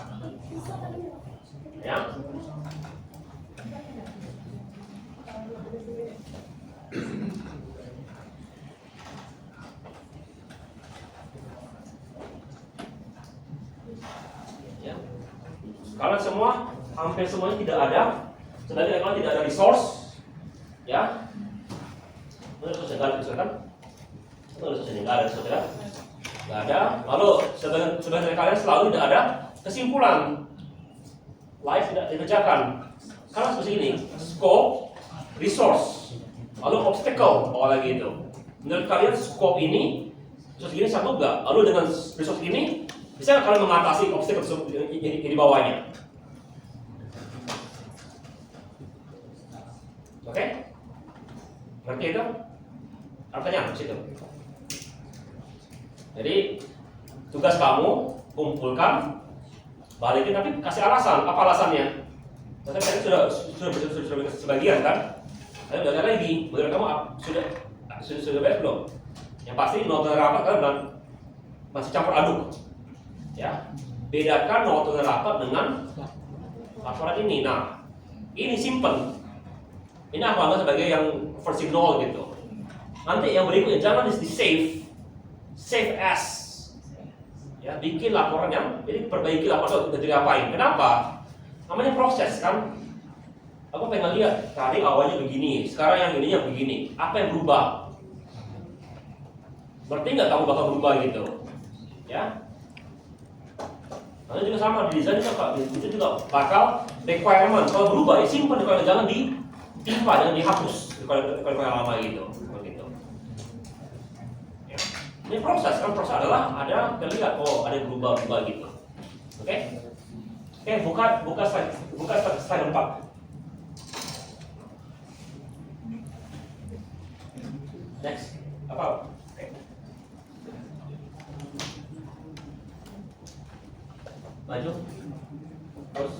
Speaker 2: Ya. Ya. Kalian semua, hampir semuanya tidak ada. Sedangkan kalau tidak ada resource, ya. Menurut saya kan? Nggak ada saudara, nggak ada. Lalu sebagian kalian selalu tidak ada kesimpulan, live tidak dikerjakan. Karena seperti ini, scope, resource, lalu obstacle, lagi itu. Menurut kalian scope ini, resource ini sanggup nggak? Lalu dengan resource ini, bisa nggak kalian mengatasi obstacle yang di bawahnya? Oke? Ngerti itu? Artinya apa sih itu? Jadi tugas kamu kumpulkan, balikin, tapi kasih alasan. Apa alasannya? Tapi tadi sudah sebagian kan? Tapi udah ada lagi. Menurut kamu sudah beres belum? Yang pasti note rapat kan masih campur aduk. Ya, bedakan note rapat dengan laporan ini. Nah, ini simpen. Ini aku anggap sebagai yang versi 0 gitu. Nanti yang berikutnya jangan di save as, ya, bikin laporan yang, jadi perbaiki laporan itu jadi apain? Kenapa? Namanya proses kan. Aku pengen lihat tadi awalnya begini, sekarang yang ininya begini. Apa yang berubah? Berarti nggak kamu bakal berubah gitu, ya? Lalu juga sama di desain itu juga bakal requirement. Kalau berubah, ya simpan, kalau jangan ditimpa, jangan dihapus kalau lama gitu. Ini proses adalah ada terlihat ada yang berubah gitu. Oke? Buka slide 4. Next. Apa? Maju. Terus.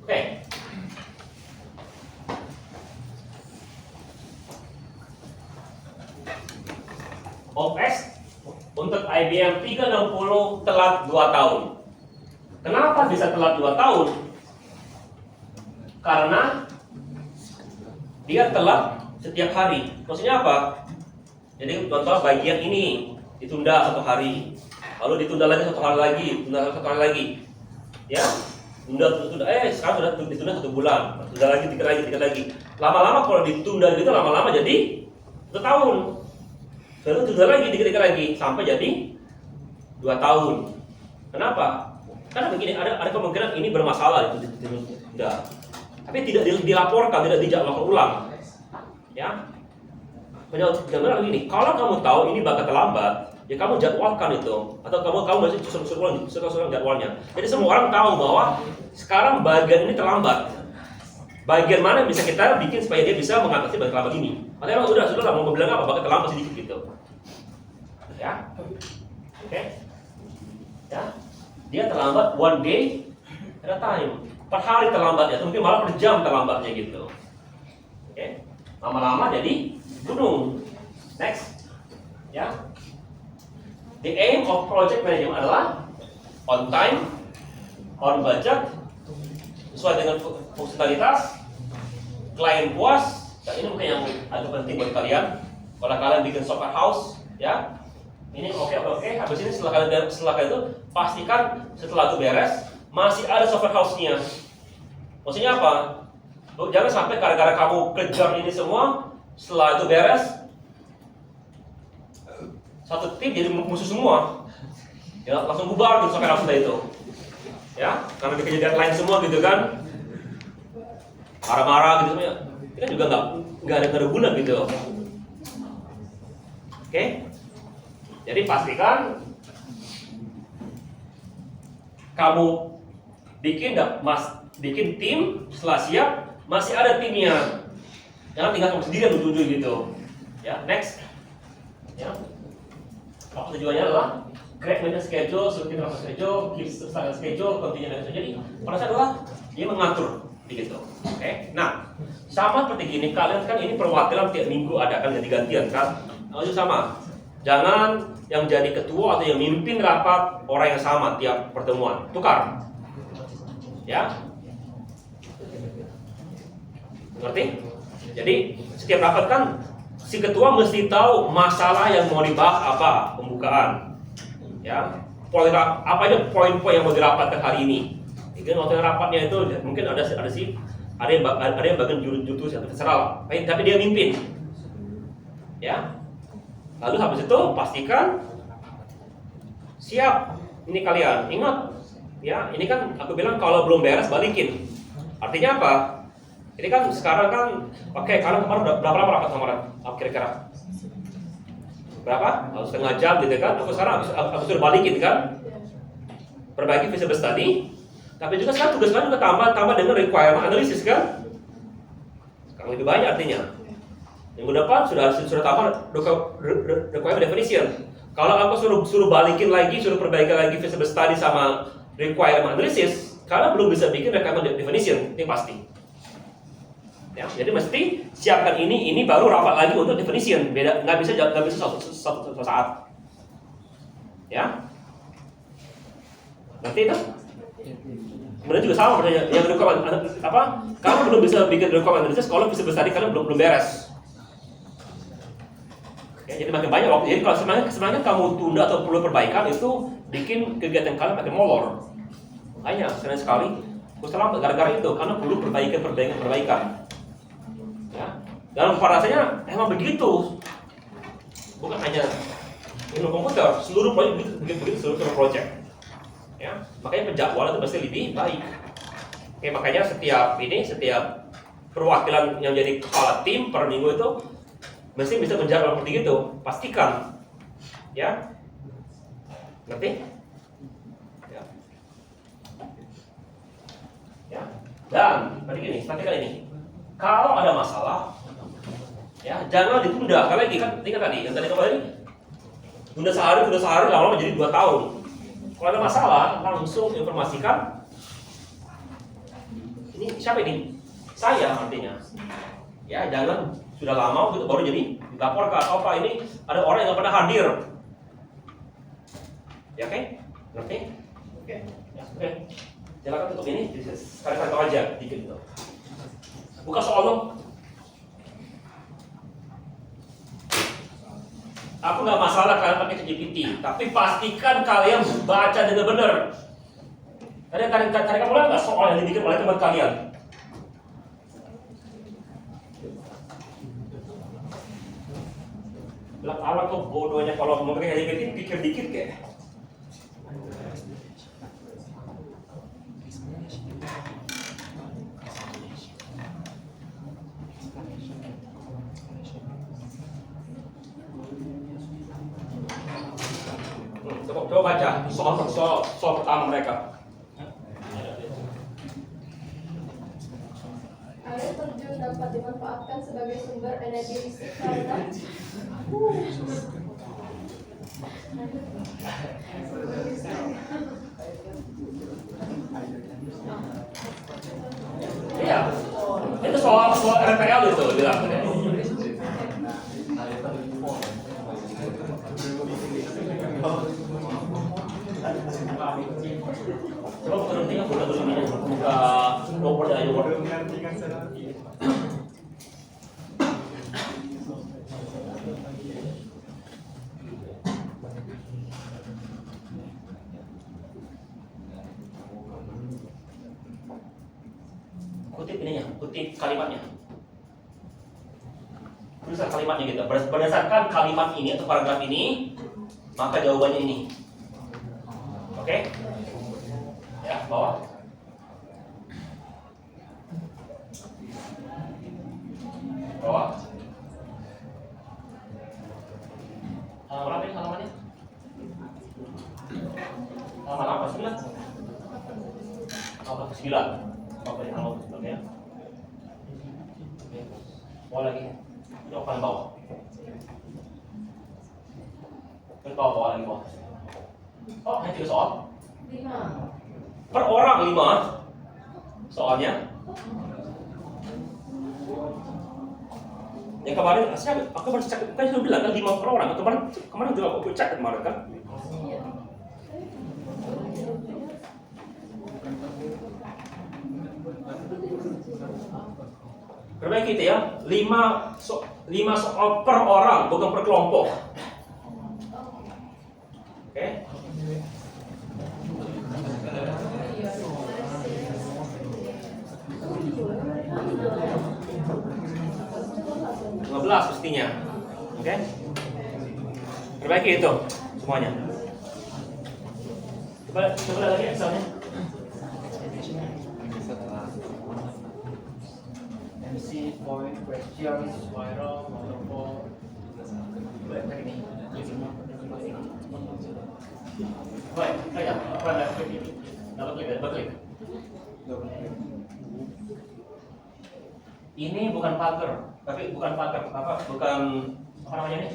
Speaker 2: Oke. OPS untuk IBM 360 telat 2 tahun. Kenapa bisa telat 2 tahun? Karena dia telat setiap hari. Maksudnya apa? Jadi contoh bagian ini ditunda 1 hari, lalu ditunda lagi 1 hari lagi, ditunda 1 hari lagi. Ya, tunda. Sekarang sudah ditunda 1 bulan, tunda lagi, dikit lagi. Lama-lama kalau ditunda gitu, lama-lama jadi 1 tahun. Lalu tunda lagi, dikit lagi, sampai jadi 2 tahun. Kenapa? Karena begini, ada kemungkinan ini bermasalah itu ditunda. Tapi tidak dilaporkan, tidak dilaporkan ulang. Ya. Benar begini, kalau kamu tahu ini bakal terlambat, ya kamu jadwalkan itu, atau kamu masih susun jadwalnya. Jadi semua orang tahu bahwa sekarang bagian ini terlambat. Bagian mana yang bisa kita bikin supaya dia bisa mengatasi bagian terlambat ini? Makanya sudah mau bilang apa, bakal terlambat sedikit gitu. Ya, oke. Ya, dia terlambat 1 day at a time. Per hari terlambatnya, mungkin malah per jam terlambatnya gitu. Oke, lama-lama jadi gunung. Next, ya. The aim of project management adalah on time, on budget, sesuai dengan fungsionalitas, klien puas. Nah, ini mungkin yang agak penting buat kalian. Kalau kalian bikin software house, ya, ini oke. Habis ini setelah kalian itu pastikan setelah itu beres masih ada software house-nya. Maksudnya apa? Jangan sampai gara-gara kamu kejar ini semua, setelah itu beres, satu tim jadi musuh semua. Ya, langsung bubar gitu software house itu. Ya, karena dikejar deadline semua gitu kan. Marah-marah gitu semuanya. Itu kan juga nggak ada guna gitu. Oke? Jadi pastikan kamu bikin tim, setelah siap masih ada timnya. Jangan tinggal kamu sendiri yang duduk gitu. Ya, next. Ya. Apa tujuannya adalah create maintenance schedule, struktur schedule, keep standard schedule, continue maintenance. Jadi pada saat adalah dia mengatur begitu. Oke. Nah, sama seperti gini, kalian kan ini perwakilan tiap minggu ada kan ganti-gantian kan? Itu sama. Jangan yang jadi ketua atau yang mimpin rapat orang yang sama tiap pertemuan. Tukar. Ya. Ngerti? Jadi setiap rapat kan si ketua mesti tahu masalah yang mau dibahas apa, pembukaan. Ya. Poin apa aja poin-poin yang mau dirapatkan hari ini. Jadi waktu rapatnya itu mungkin ada yang bagian jurus atau terserah, tapi dia mimpin. Ya. Lalu habis itu pastikan siap. Ini kalian ingat, ya ini kan aku bilang kalau belum beres balikin. Artinya apa? Ini kan sekarang kan, oke, kalian kemarin berapa lama rapat kemarin? Kira-kira berapa? Setengah jam gitu kan? Aku sekarang aku sudah balikin kan? Perbaiki feasibility study. Tapi juga sekarang tugas kalian juga tambah dengan requirement analysis kan? Sekarang lebih banyak artinya. Minggu depan sudah tambah requirement definition. Kalau aku suruh balikin lagi, suruh perbaiki lagi feasibility study sama requirement analysis, kalian belum bisa bikin requirement definition, ini pasti. Ya, jadi mesti siapkan ini baru rapat lagi untuk definition. Beda, nggak bisa satu saat. Ya, nanti itu. Kemudian juga sama yang requirement apa? Kamu belum bisa bikin requirement analysis kalau feasibility study kalian belum beres. Ya, jadi makin banyak waktu. Jadi kalau sebenarnya kamu tunda atau perlu perbaikan itu bikin kegiatan kalian makin molor. Makanya sekali aku selamat gara-gara itu karena perlu perbaikan. Ya. Dalam rasanya emang begitu. Bukan hanya ilmu komputer, seluruh proyek begitu seluruh proyek. Ya, makanya penjadwalan itu pasti lebih baik. Oke, makanya setiap perwakilan yang jadi kepala tim per minggu itu mesti bisa menjadwal seperti itu, pastikan, ya, ngerti? Ya, ya. Dan tadi gini, perhatikan ini, kalau ada masalah, ya jangan ditunda. Karena lagi kan, ingat tadi, yang tadi kemarin, tunda sehari, lama-lama jadi 2 tahun. Kalau ada masalah, langsung informasikan. Ini siapa ini? Saya artinya. Ya, jangan sudah lama gitu baru jadi dilaporkan atau apa ini ada orang yang nggak pernah hadir. Ya oke? Ngerti? Oke. Ya, oke. Silakan tutup ini, sekali-kali tahu aja dikit gitu. Buka soal dong. Aku nggak masalah kalian pakai ChatGPT, tapi pastikan kalian baca dengan benar. Tadi kamu lihat nggak soal yang dibikin oleh teman kalian? Bilang Allah tuh bodohnya kalau mau pakai ChatGPT pikir dikit kayak. Coba baca soal pertama mereka.
Speaker 3: Air terjun dapat dimanfaatkan sebagai sumber energi listrik karena
Speaker 2: Iya, itu soal RPL itu bilang. Coba berhentinya buka nomor aja. Kutip kalimatnya. Tulisan kalimatnya gitu. Berdasarkan kalimat ini atau paragraf ini, maka jawabannya ini. Oke? Ya, bawah. Bawah. Halaman apa ini halamannya? Halaman apa? 9? Halaman 9. Oke, halaman 9 ya. Oke. Bawah lagi. Ini paling bawah. bawah lagi bawah. Oh, hanya 3 soal.
Speaker 3: 5.
Speaker 2: Per orang 5 soalnya. Yang kemarin aku baru cek, kan sudah bilang kan 5 per orang. Kemarin juga aku cek kemarin kan.
Speaker 3: Iya.
Speaker 2: Perbaiki itu ya, 5 soal per orang, bukan per kelompok. Oke? belas pastinya. Oke? Perbaiki itu semuanya. Coba lagi Excelnya.
Speaker 1: MC point question spiral waterfall teknik.
Speaker 2: Baik, saya pada klik. Double klik. Ini bukan pagar, tapi bukan pagar apa? Bukan apa namanya ini?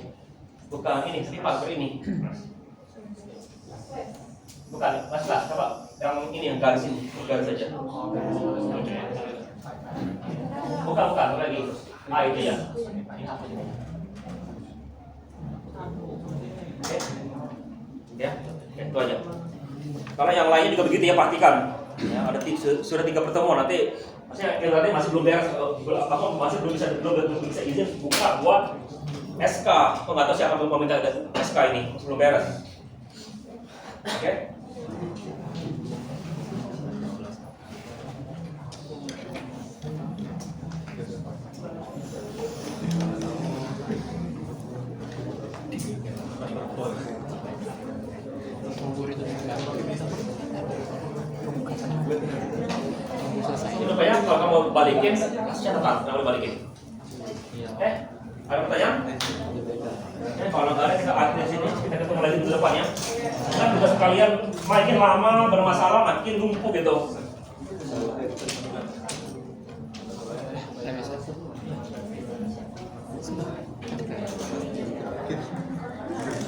Speaker 2: Bukan ini, tapi pagar ini. Bukan, maslah, coba yang ini yang garis ini, garis saja. Bukan lagi. Ah itu ya. Oke. Ya, itu aja. Kalau yang lainnya juga begitu ya, perhatikan. Ya, ada sudah 3 pertemuan nanti maksudnya masih belum beres, masih belum bisa izin buka buat SK. Aku nggak tahu siapa yang meminta SK ini, masih belum beres. Oke. Itu banyak kalau kamu balikin, kasih catatan, kamu balikin. Oke? Ada pertanyaan? Kalau nggak ada kita akhir di sini, kita ketemu lagi di depannya. Kan juga sekalian makin lama bermasalah, makin lumpuh gitu.
Speaker 1: Sebentar.